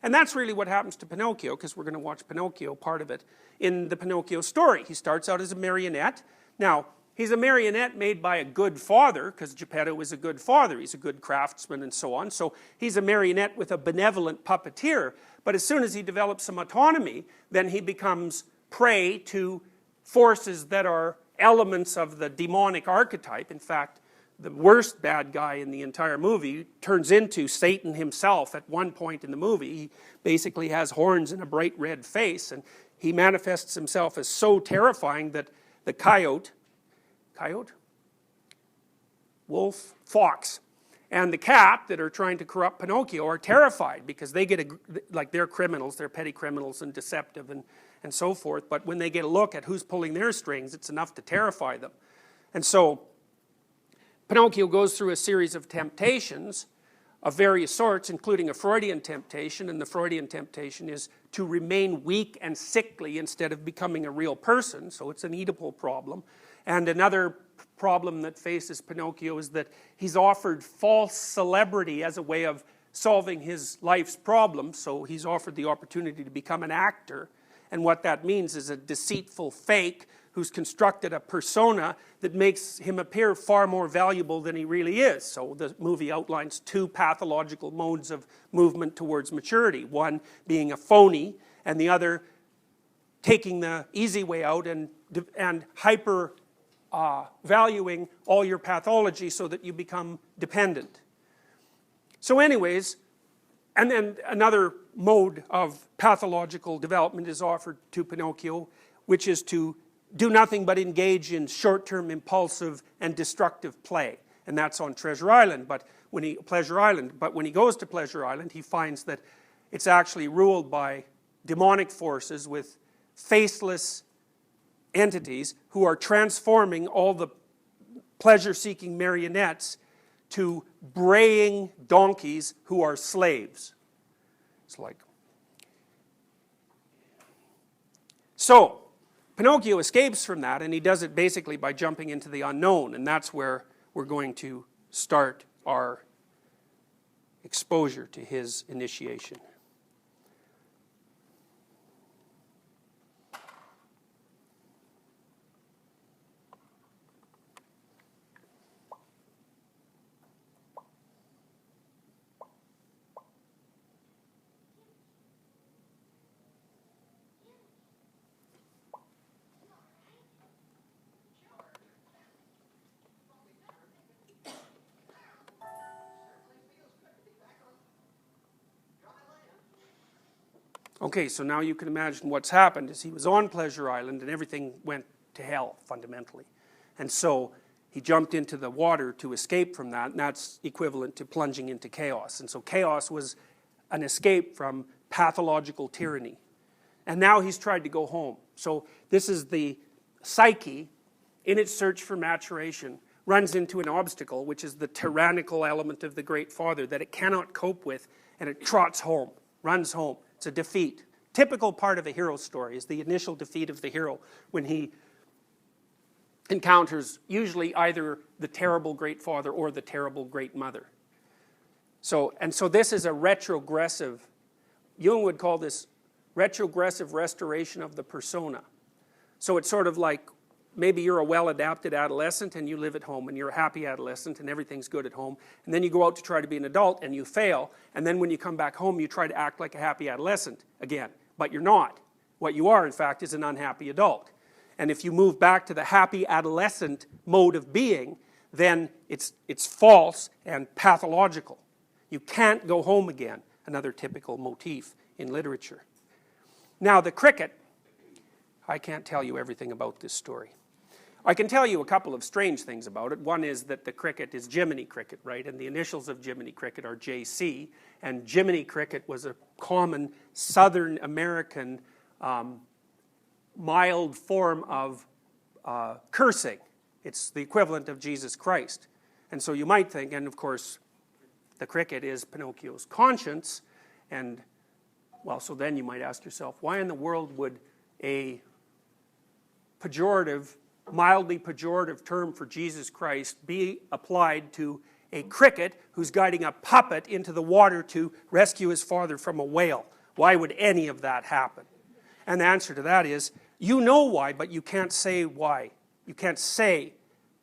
And that's really what happens to Pinocchio, because we're going to watch Pinocchio, part of it, in the Pinocchio story. He starts out as a marionette. Now, he's a marionette made by a good father, because Geppetto is a good father. He's a good craftsman and so on. So he's a marionette with a benevolent puppeteer. But as soon as he develops some autonomy, then he becomes prey to forces that are elements of the demonic archetype. In fact, the worst bad guy in the entire movie turns into Satan himself at one point in the movie. He basically has horns and a bright red face, and he manifests himself as so terrifying that the coyote, wolf, fox, and the cat that are trying to corrupt Pinocchio are terrified because they get like they're criminals, they're petty criminals and deceptive and so forth, but when they get a look at who's pulling their strings, it's enough to terrify them. And so Pinocchio goes through a series of temptations of various sorts, including a Freudian temptation, and the Freudian temptation is to remain weak and sickly instead of becoming a real person, so it's an Oedipal problem. And another problem that faces Pinocchio is that he's offered false celebrity as a way of solving his life's problems, so he's offered the opportunity to become an actor, and what that means is a deceitful fake who's constructed a persona that makes him appear far more valuable than he really is. So the movie outlines two pathological modes of movement towards maturity. One being a phony, and the other taking the easy way out and hyper valuing all your pathology so that you become dependent. So anyways, and then another mode of pathological development is offered to Pinocchio, which is to do nothing but engage in short-term impulsive and destructive play. And that's on Treasure Island, but when he goes to Pleasure Island, he finds that it's actually ruled by demonic forces with faceless entities who are transforming all the pleasure-seeking marionettes to braying donkeys who are slaves. It's like... So, Pinocchio escapes from that, and he does it basically by jumping into the unknown, and that's where we're going to start our exposure to his initiation. Okay, so now you can imagine what's happened is he was on Pleasure Island and everything went to hell, fundamentally. And so he jumped into the water to escape from that, and that's equivalent to plunging into chaos. And so chaos was an escape from pathological tyranny. And now he's tried to go home. So this is the psyche, in its search for maturation, runs into an obstacle, which is the tyrannical element of the Great Father that it cannot cope with, and it trots home, runs home. It's a defeat. Typical part of a hero story is the initial defeat of the hero when he encounters usually either the terrible Great Father or the terrible Great Mother. So this is a retrogressive, Jung would call this retrogressive restoration of the persona. So it's sort of like maybe you're a well-adapted adolescent and you live at home and you're a happy adolescent and everything's good at home, and then you go out to try to be an adult and you fail, and then when you come back home you try to act like a happy adolescent again, but you're not. What you are, in fact, is an unhappy adult. And if you move back to the happy adolescent mode of being, then it's false and pathological. You can't go home again, another typical motif in literature. Now the cricket, I can't tell you everything about this story. I can tell you a couple of strange things about it. One is that the cricket is Jiminy Cricket, right? And the initials of Jiminy Cricket are JC. And Jiminy Cricket was a common Southern American mild form of cursing. It's the equivalent of Jesus Christ. And so you might think, and of course, the cricket is Pinocchio's conscience. And, well, so then you might ask yourself, why in the world would a pejorative, mildly pejorative term for Jesus Christ be applied to a cricket who's guiding a puppet into the water to rescue his father from a whale? Why would any of that happen? And the answer to that is, you know why, but you can't say why. You can't say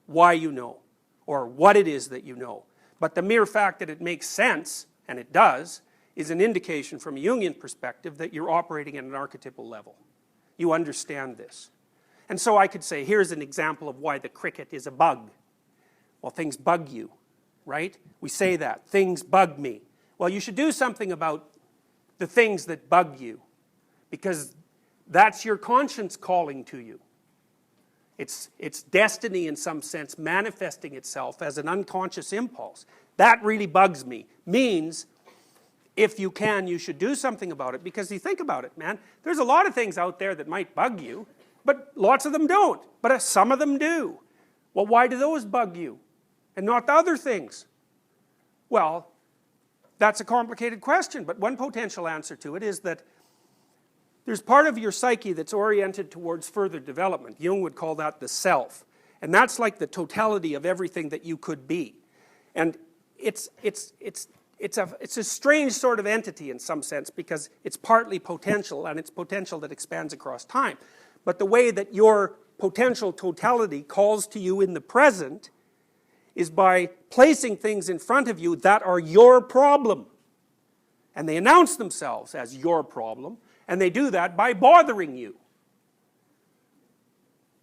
why you know, or what it is that you know. But the mere fact that it makes sense, and it does, is an indication from a Jungian perspective that you're operating at an archetypal level. You understand this. And so I could say, here's an example of why the cricket is a bug. Well, things bug you, right? We say that, things bug me. Well, you should do something about the things that bug you, because that's your conscience calling to you. It's destiny in some sense manifesting itself as an unconscious impulse. That really bugs me. Means, if you can, you should do something about it, because you think about it, man, there's a lot of things out there that might bug you, but lots of them don't. But some of them do. Well, why do those bug you and not the other things? Well, that's a complicated question, but one potential answer to it is that there's part of your psyche that's oriented towards further development. Jung would call that the self. And that's like the totality of everything that you could be. And it's a strange sort of entity in some sense, because it's partly potential, and it's potential that expands across time. But the way that your potential totality calls to you in the present is by placing things in front of you that are your problem. And they announce themselves as your problem, and they do that by bothering you.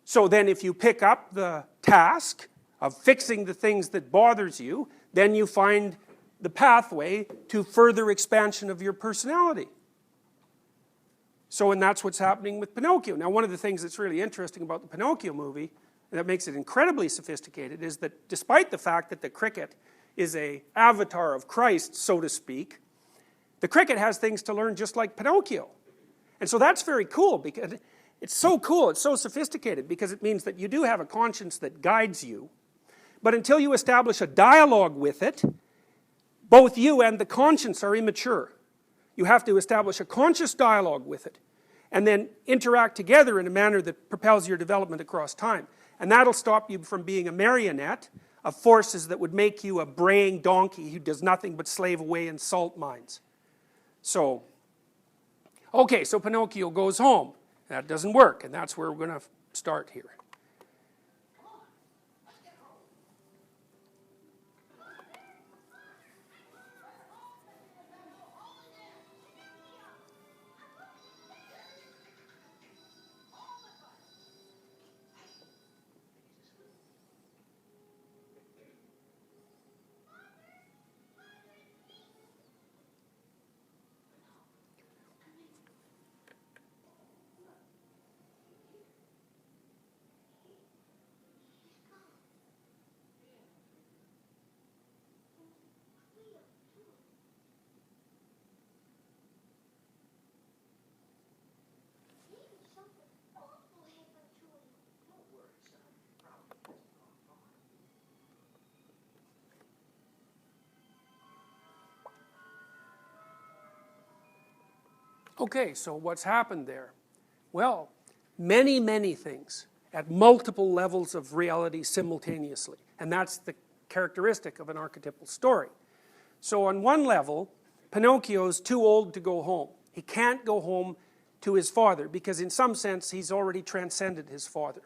So then if you pick up the task of fixing the things that bothers you, then you find the pathway to further expansion of your personality. So, and that's what's happening with Pinocchio. Now, one of the things that's really interesting about the Pinocchio movie, and that makes it incredibly sophisticated, is that despite the fact that the cricket is an avatar of Christ, so to speak, the cricket has things to learn just like Pinocchio. And so that's very cool, because it's so cool, it's so sophisticated, because it means that you do have a conscience that guides you, but until you establish a dialogue with it, both you and the conscience are immature. You have to establish a conscious dialogue with it, and then interact together in a manner that propels your development across time. And that'll stop you from being a marionette of forces that would make you a braying donkey who does nothing but slave away in salt mines. So, okay, so Pinocchio goes home. That doesn't work, and that's where we're going to start here. Okay, so what's happened there? Well, many, many things at multiple levels of reality simultaneously. And that's the characteristic of an archetypal story. So on one level, Pinocchio's too old to go home. He can't go home to his father because in some sense he's already transcended his father.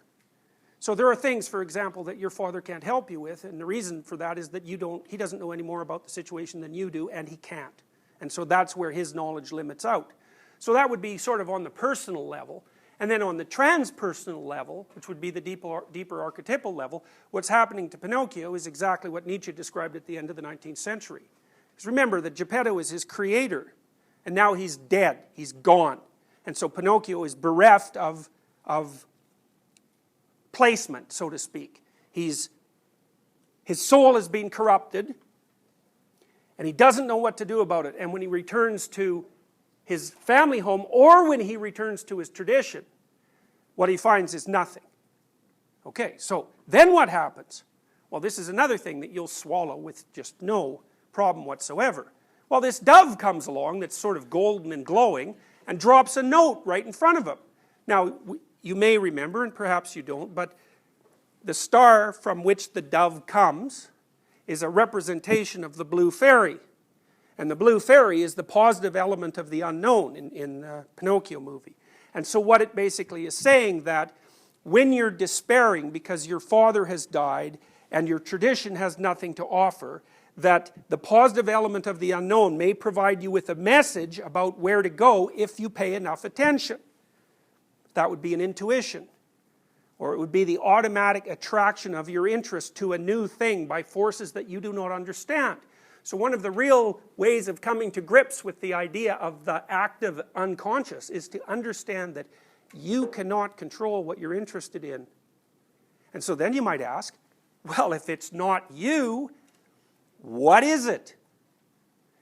So there are things, for example, that your father can't help you with, and the reason for that is that he doesn't know any more about the situation than you do, and he can't. And so that's where his knowledge limits out. So that would be sort of on the personal level. And then on the transpersonal level, which would be the deeper archetypal level, what's happening to Pinocchio is exactly what Nietzsche described at the end of the 19th century. Because remember that Geppetto is his creator, and now he's dead, he's gone. And so Pinocchio is bereft of placement, so to speak. His soul has been corrupted, and he doesn't know what to do about it. And when he returns to his family home, or when he returns to his tradition, what he finds is nothing. Okay, so then what happens? Well, this is another thing that you'll swallow with just no problem whatsoever. Well, this dove comes along that's sort of golden and glowing and drops a note right in front of him. Now, you may remember, and perhaps you don't, but the star from which the dove comes is a representation of the blue fairy. And the blue fairy is the positive element of the unknown in the Pinocchio movie. And so what it basically is saying that when you're despairing because your father has died and your tradition has nothing to offer, that the positive element of the unknown may provide you with a message about where to go if you pay enough attention. That would be an intuition. Or it would be the automatic attraction of your interest to a new thing by forces that you do not understand. So one of the real ways of coming to grips with the idea of the active unconscious is to understand that you cannot control what you're interested in. And so then you might ask, well, if it's not you, what is it?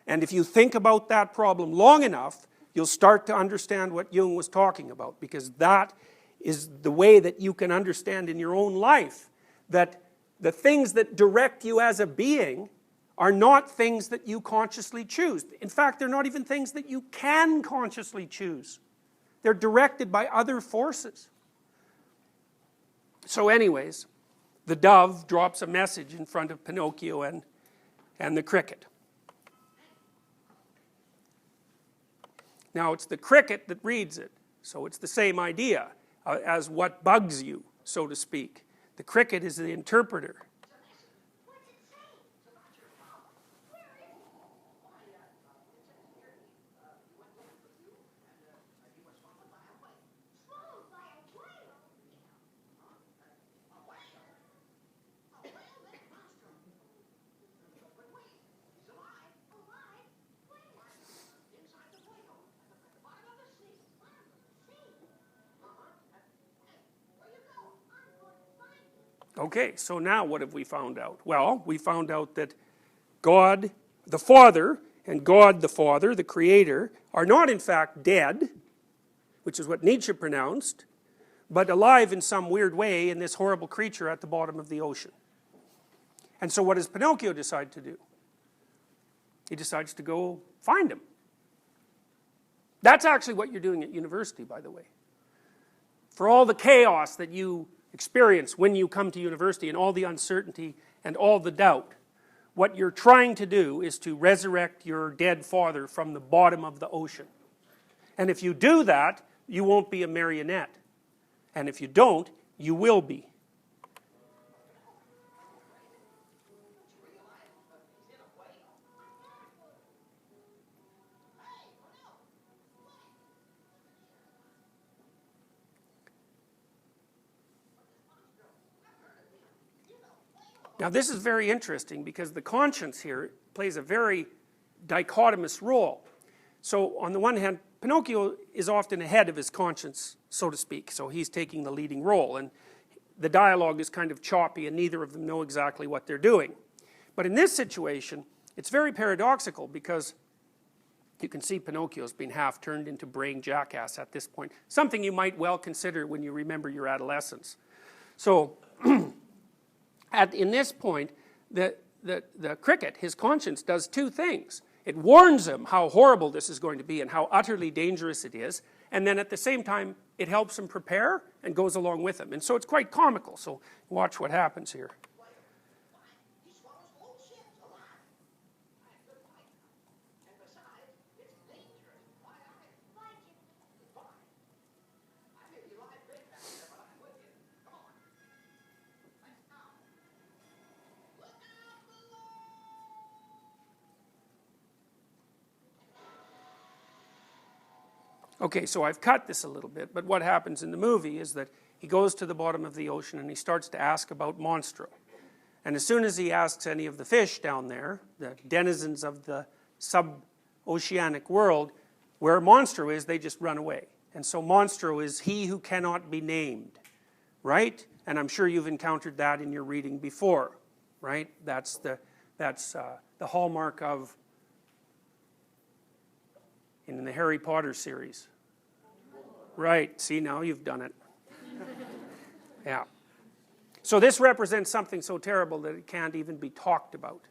And if you think about that problem long enough, you'll start to understand what Jung was talking about, because that is the way that you can understand in your own life that the things that direct you as a being are not things that you consciously choose. In fact, they're not even things that you can consciously choose. They're directed by other forces. So anyways, the dove drops a message in front of Pinocchio and the cricket. Now it's the cricket that reads it, so it's the same idea as what bugs you. so to speak. The cricket is the interpreter. Okay, so now what have we found out? Well, we found out that God the Father and God the Father, the Creator, are not in fact dead, which is what Nietzsche pronounced, but alive in some weird way in this horrible creature at the bottom of the ocean. And so what does Pinocchio decide to do? He decides to go find him. That's actually what you're doing at university, by the way. For all the chaos that you experience when you come to university and all the uncertainty and all the doubt, what you're trying to do is to resurrect your dead father from the bottom of the ocean. And if you do that, you won't be a marionette. And if you don't, you will be. Now this is very interesting because the conscience here plays a very dichotomous role. So on the one hand, Pinocchio is often ahead of his conscience, so to speak, so he's taking the leading role, and the dialogue is kind of choppy and neither of them know exactly what they're doing. But in this situation, it's very paradoxical because you can see Pinocchio's been half turned into brain jackass at this point, something you might well consider when you remember your adolescence. So in this point, the cricket, his conscience, does two things. It warns him how horrible this is going to be and how utterly dangerous it is, and then at the same time, it helps him prepare and goes along with him. And so it's quite comical, so watch what happens here. Okay, so I've cut this a little bit, but what happens in the movie is that he goes to the bottom of the ocean and he starts to ask about Monstro. And as soon as he asks any of the fish down there, the denizens of the sub-oceanic world, where Monstro is, they just run away. And so Monstro is he who cannot be named, right? And I'm sure you've encountered that in your reading before, right? That's the hallmark of, in the Harry Potter series. Right, see, now you've done it. Yeah. So this represents something so terrible that it can't even be talked about.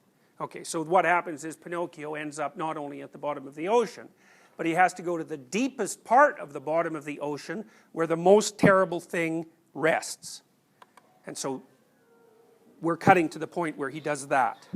Okay, so what happens is Pinocchio ends up not only at the bottom of the ocean, but he has to go to the deepest part of the bottom of the ocean where the most terrible thing rests. And so we're cutting to the point where he does that.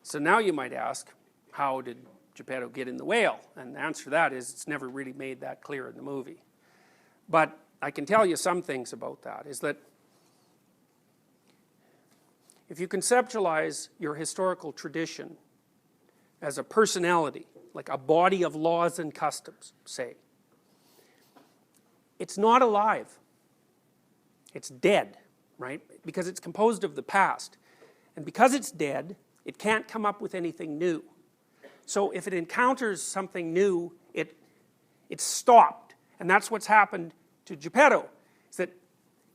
So now you might ask, how did Geppetto get in the whale? And the answer to that is it's never really made that clear in the movie. But I can tell you some things about that, is that if you conceptualize your historical tradition as a personality, like a body of laws and customs, say, it's not alive. It's dead, right? Because it's composed of the past. And because it's dead, it can't come up with anything new. So if it encounters something new, it's stopped. And that's what's happened to Geppetto, is that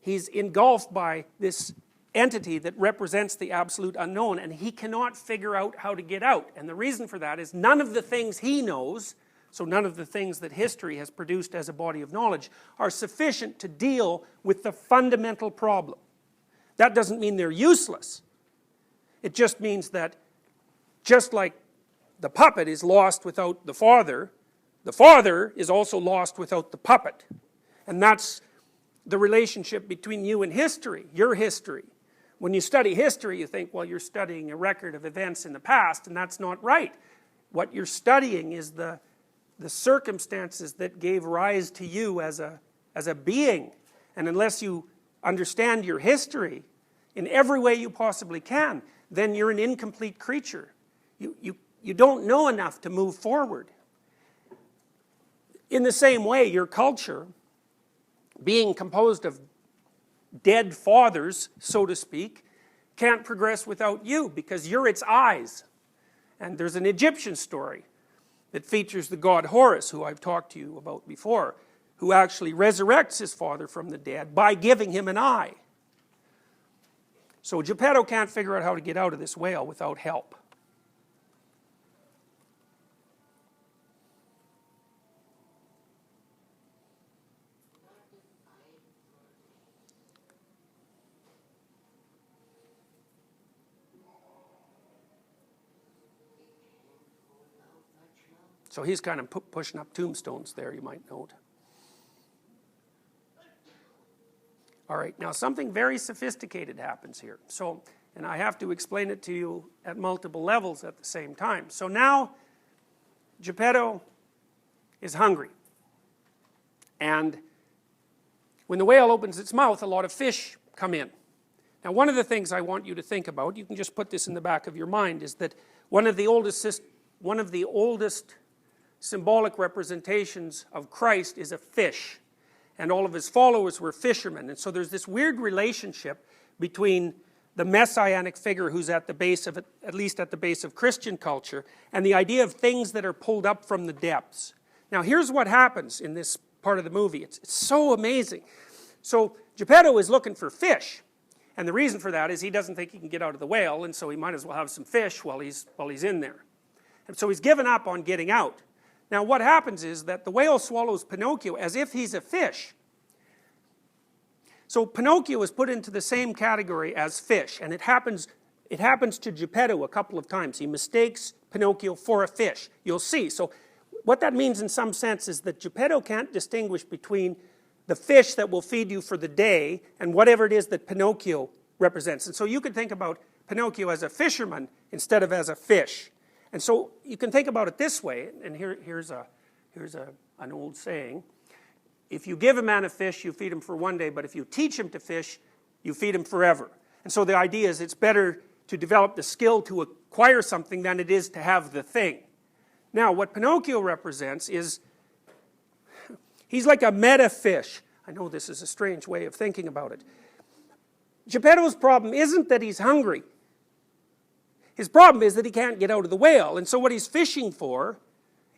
he's engulfed by this entity that represents the absolute unknown, and he cannot figure out how to get out. And the reason for that is none of the things he knows So none of the things that history has produced as a body of knowledge are sufficient to deal with the fundamental problem. That doesn't mean they're useless. It just means that just like the puppet is lost without the father is also lost without the puppet. And that's the relationship between you and history, your history. When you study history, you think, well, you're studying a record of events in the past, and that's not right. What you're studying is the circumstances that gave rise to you as a being. And unless you understand your history in every way you possibly can, then you're an incomplete creature. You don't know enough to move forward. In the same way, your culture, being composed of dead fathers, so to speak, can't progress without you because you're its eyes. And there's an Egyptian story that features the god Horus, who I've talked to you about before, who actually resurrects his father from the dead by giving him an eye. So Geppetto can't figure out how to get out of this whale without help. So he's kind of pushing up tombstones there, you might note. All right, now something very sophisticated happens here. So, and I have to explain it to you at multiple levels at the same time. So now, Geppetto is hungry. And when the whale opens its mouth, a lot of fish come in. Now one of the things I want you to think about, you can just put this in the back of your mind, is that one of the oldest symbolic representations of Christ is a fish. And all of his followers were fishermen. And so there's this weird relationship between the messianic figure who's at the base of, at least at the base of Christian culture, and the idea of things that are pulled up from the depths. Now here's what happens in this part of the movie. It's so amazing. So Geppetto is looking for fish. And the reason for that is he doesn't think he can get out of the whale, and so he might as well have some fish while he's in there. And so he's given up on getting out. Now what happens is that the whale swallows Pinocchio as if he's a fish. So Pinocchio is put into the same category as fish, and it happens to Geppetto a couple of times. He mistakes Pinocchio for a fish. You'll see. So what that means in some sense is that Geppetto can't distinguish between the fish that will feed you for the day and whatever it is that Pinocchio represents. And so you could think about Pinocchio as a fisherman instead of as a fish. And so you can think about it this way, and here's an old saying. If you give a man a fish, you feed him for one day, but if you teach him to fish, you feed him forever. And so the idea is it's better to develop the skill to acquire something than it is to have the thing. Now, what Pinocchio represents is, he's like a meta fish. I know this is a strange way of thinking about it. Geppetto's problem isn't that he's hungry. His problem is that he can't get out of the whale, and so what he's fishing for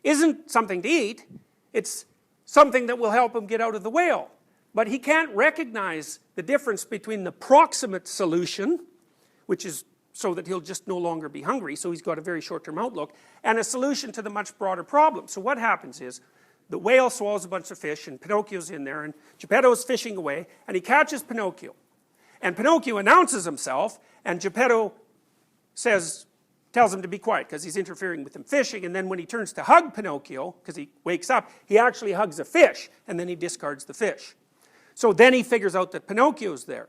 isn't something to eat, it's something that will help him get out of the whale. But he can't recognize the difference between the proximate solution, which is so that he'll just no longer be hungry, so he's got a very short-term outlook, and a solution to the much broader problem. So what happens is, the whale swallows a bunch of fish, and Pinocchio's in there, and Geppetto's fishing away, and he catches Pinocchio. And Pinocchio announces himself, and Geppetto tells him to be quiet because he's interfering with him fishing, and then when he turns to hug Pinocchio, because he wakes up, he actually hugs a fish, and then he discards the fish. So then he figures out that Pinocchio's there.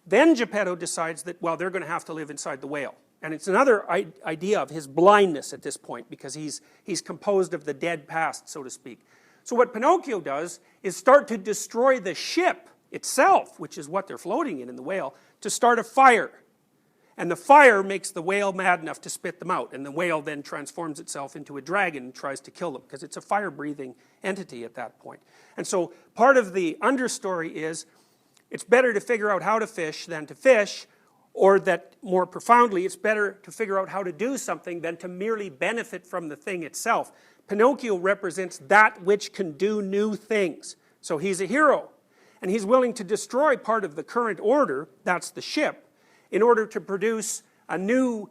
Then Geppetto decides that, well, they're going to have to live inside the whale. And it's another idea of his blindness at this point, because he's composed of the dead past, so to speak. So what Pinocchio does is start to destroy the ship itself, which is what they're floating in the whale, to start a fire. And the fire makes the whale mad enough to spit them out, and the whale then transforms itself into a dragon and tries to kill them, because it's a fire-breathing entity at that point. And so part of the understory is, it's better to figure out how to fish than to fish, or that more profoundly, it's better to figure out how to do something than to merely benefit from the thing itself. Pinocchio represents that which can do new things. So he's a hero, and he's willing to destroy part of the current order, that's the ship, in order to produce a new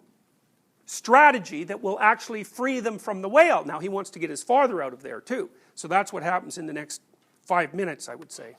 strategy that will actually free them from the whale. Now he wants to get his father out of there too. So that's what happens in the next 5 minutes, I would say.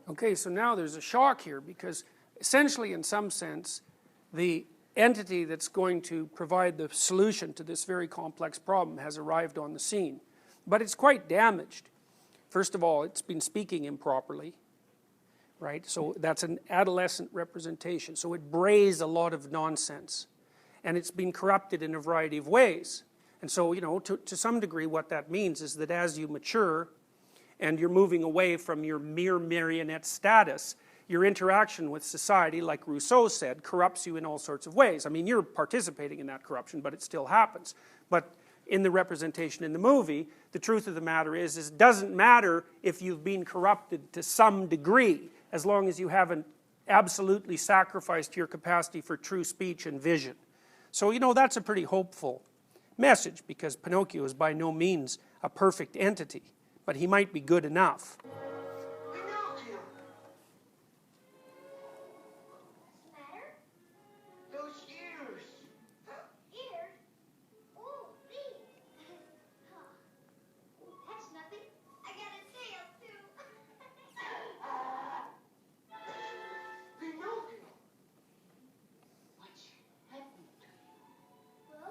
Okay, so now there's a shock here because essentially in some sense the entity that's going to provide the solution to this very complex problem has arrived on the scene. But it's quite damaged. First of all, it's been speaking improperly, right? So that's an adolescent representation. So it brays a lot of nonsense. And it's been corrupted in a variety of ways. And so, you know, to some degree what that means is that as you mature and you're moving away from your mere marionette status, your interaction with society, like Rousseau said, corrupts you in all sorts of ways. I mean, you're participating in that corruption, but it still happens. But in the representation in the movie, the truth of the matter is it doesn't matter if you've been corrupted to some degree, as long as you haven't absolutely sacrificed your capacity for true speech and vision. So, you know, that's a pretty hopeful message, because Pinocchio is by no means a perfect entity, but he might be good enough. Pinocchio! What's the matter? Those ears! Ears? Oh, me! That's nothing. I got a tail, too. Pinocchio! What's happened to you?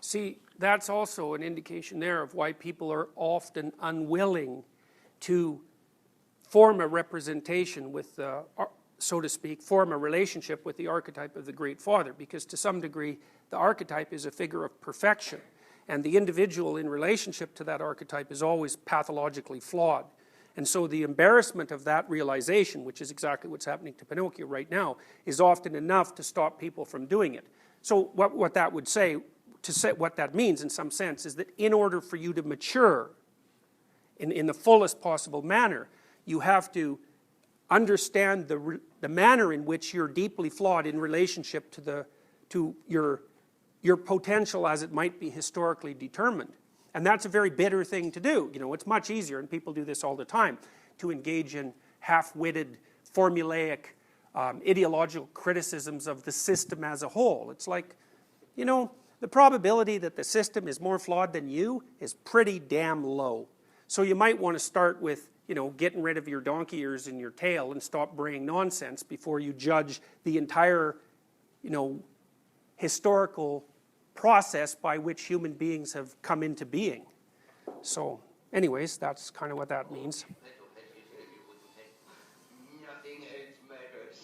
See, that's also an indication there of why people are often unwilling to form a representation with the, so to speak, form a relationship with the archetype of the Great Father, because to some degree the archetype is a figure of perfection, and the individual in relationship to that archetype is always pathologically flawed. And so the embarrassment of that realization, which is exactly what's happening to Pinocchio right now, is often enough to stop people from doing it. So what that would say, what that means in some sense, is that in order for you to mature in the fullest possible manner, you have to understand the manner in which you're deeply flawed in relationship to your potential as it might be historically determined. And that's a very bitter thing to do. You know, it's much easier, and people do this all the time, to engage in half-witted, formulaic, ideological criticisms of the system as a whole. It's like, you know, the probability that the system is more flawed than you is pretty damn low. So you might want to start with, you know, getting rid of your donkey ears and your tail and stop braying nonsense before you judge the entire, you know, historical process by which human beings have come into being. So, anyways, that's kind of what that means. Nothing else matters.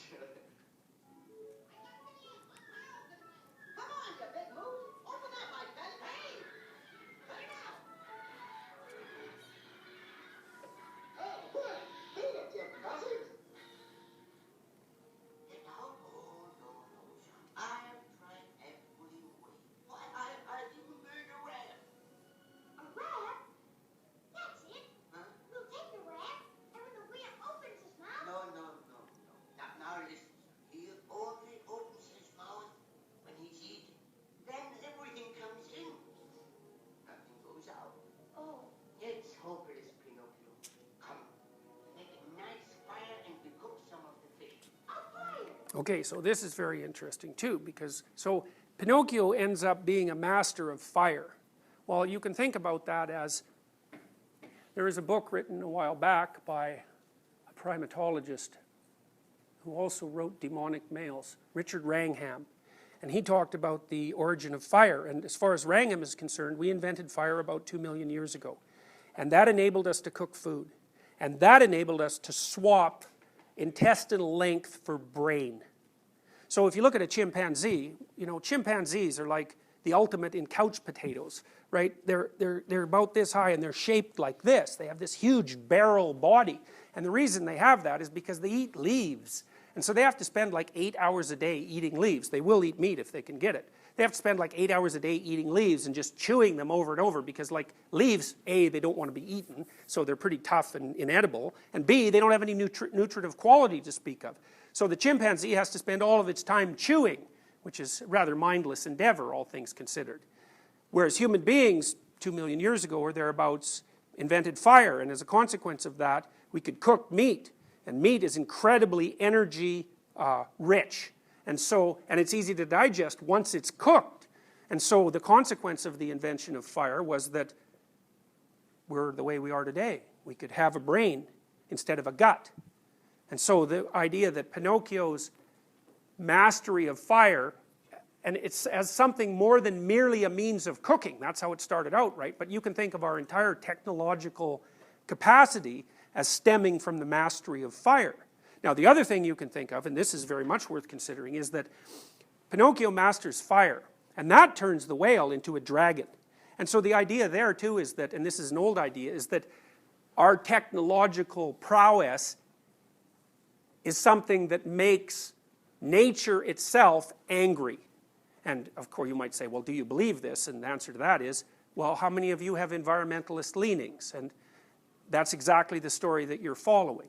Come on, you big moose. Open up, my belly. Hey! Put it out. Oh, what? Beat it, you cousins. You know, no, son. I have tried every way. I even burned a rat. A rat? That's it. Huh? We'll take the rat, and when the rat opens his mouth... No. Now listen. He only opens his mouth when he's eating. Then everything comes in. Nothing goes out. Oh. It's hopeless, Pinocchio. Come, make a nice fire and we cook some of the fish. A fire! Okay, so this is very interesting too, because, so Pinocchio ends up being a master of fire. Well, you can think about that as, there is a book written a while back by a primatologist who also wrote Demonic Males, Richard Wrangham. And he talked about the origin of fire. And as far as Wrangham is concerned, we invented fire about 2 million years ago. And that enabled us to cook food. And that enabled us to swap intestinal length for brain. So if you look at a chimpanzee, you know, chimpanzees are like the ultimate in couch potatoes, right? They're about this high and they're shaped like this. They have this huge barrel body. And the reason they have that is because they eat leaves. And so they have to spend like 8 hours a day eating leaves. They will eat meat if they can get it. They have to spend like 8 hours a day eating leaves and just chewing them over and over, because like leaves, A, they don't want to be eaten, so they're pretty tough and inedible, and B, they don't have any nutritive quality to speak of. So the chimpanzee has to spend all of its time chewing, which is a rather mindless endeavor, all things considered. Whereas human beings, 2 million years ago or thereabouts, invented fire, and as a consequence of that, we could cook meat. And meat is incredibly energy rich. And it's easy to digest once it's cooked. And so the consequence of the invention of fire was that we're the way we are today. We could have a brain instead of a gut. And so the idea that Pinocchio's mastery of fire, and it's as something more than merely a means of cooking. That's how it started out, right? But you can think of our entire technological capacity as stemming from the mastery of fire. Now, the other thing you can think of, and this is very much worth considering, is that Pinocchio masters fire, and that turns the whale into a dragon. And so the idea there too is that, and this is an old idea, is that our technological prowess is something that makes nature itself angry. And of course you might say, well, do you believe this? And the answer to that is, well, how many of you have environmentalist leanings? And that's exactly the story that you're following,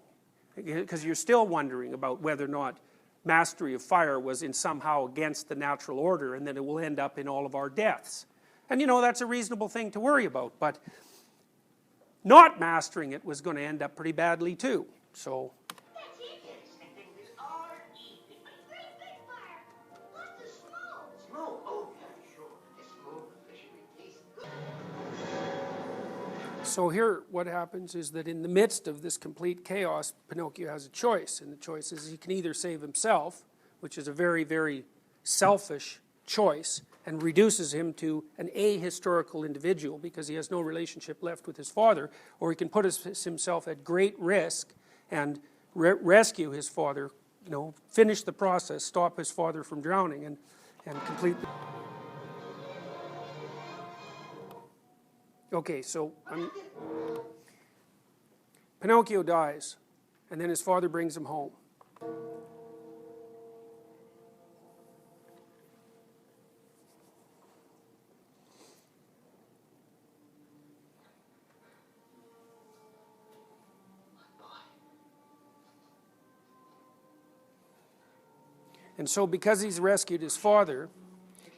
because you're still wondering about whether or not mastery of fire was in somehow against the natural order, and that it will end up in all of our deaths. And you know, that's a reasonable thing to worry about, but not mastering it was going to end up pretty badly too. So That's it. Yes, and then we all eat it. A great big fire. Lots of smoke. Smoke? Oh, yeah, sure. The smoke especially tastes good. So here what happens is that in the midst of this complete chaos, Pinocchio has a choice, and the choice is he can either save himself, which is a very, very selfish choice, and reduces him to an ahistorical individual because he has no relationship left with his father, or he can put himself at great risk and rescue his father, you know, finish the process, stop his father from drowning, and complete. Okay, so Pinocchio dies, and then his father brings him home. And so because he's rescued his father,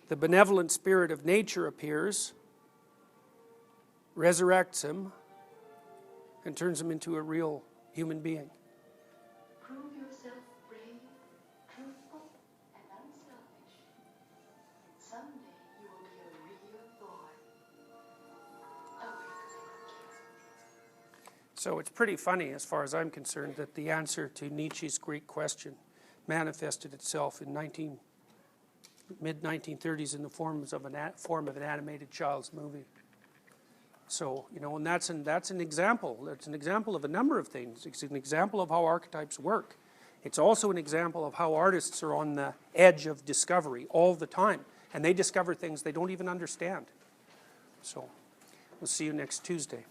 the benevolent spirit of nature appears, resurrects him, and turns him into a real human being. Prove yourself brave, truthful, and unselfish. And someday you will be a real boy. So it's pretty funny, as far as I'm concerned, that the answer to Nietzsche's Greek question manifested itself in mid-1930s in the form of an animated child's movie. So, you know, and that's an example. It's an example of a number of things. It's an example of how archetypes work. It's also an example of how artists are on the edge of discovery all the time, and they discover things they don't even understand. So, we'll see you next Tuesday.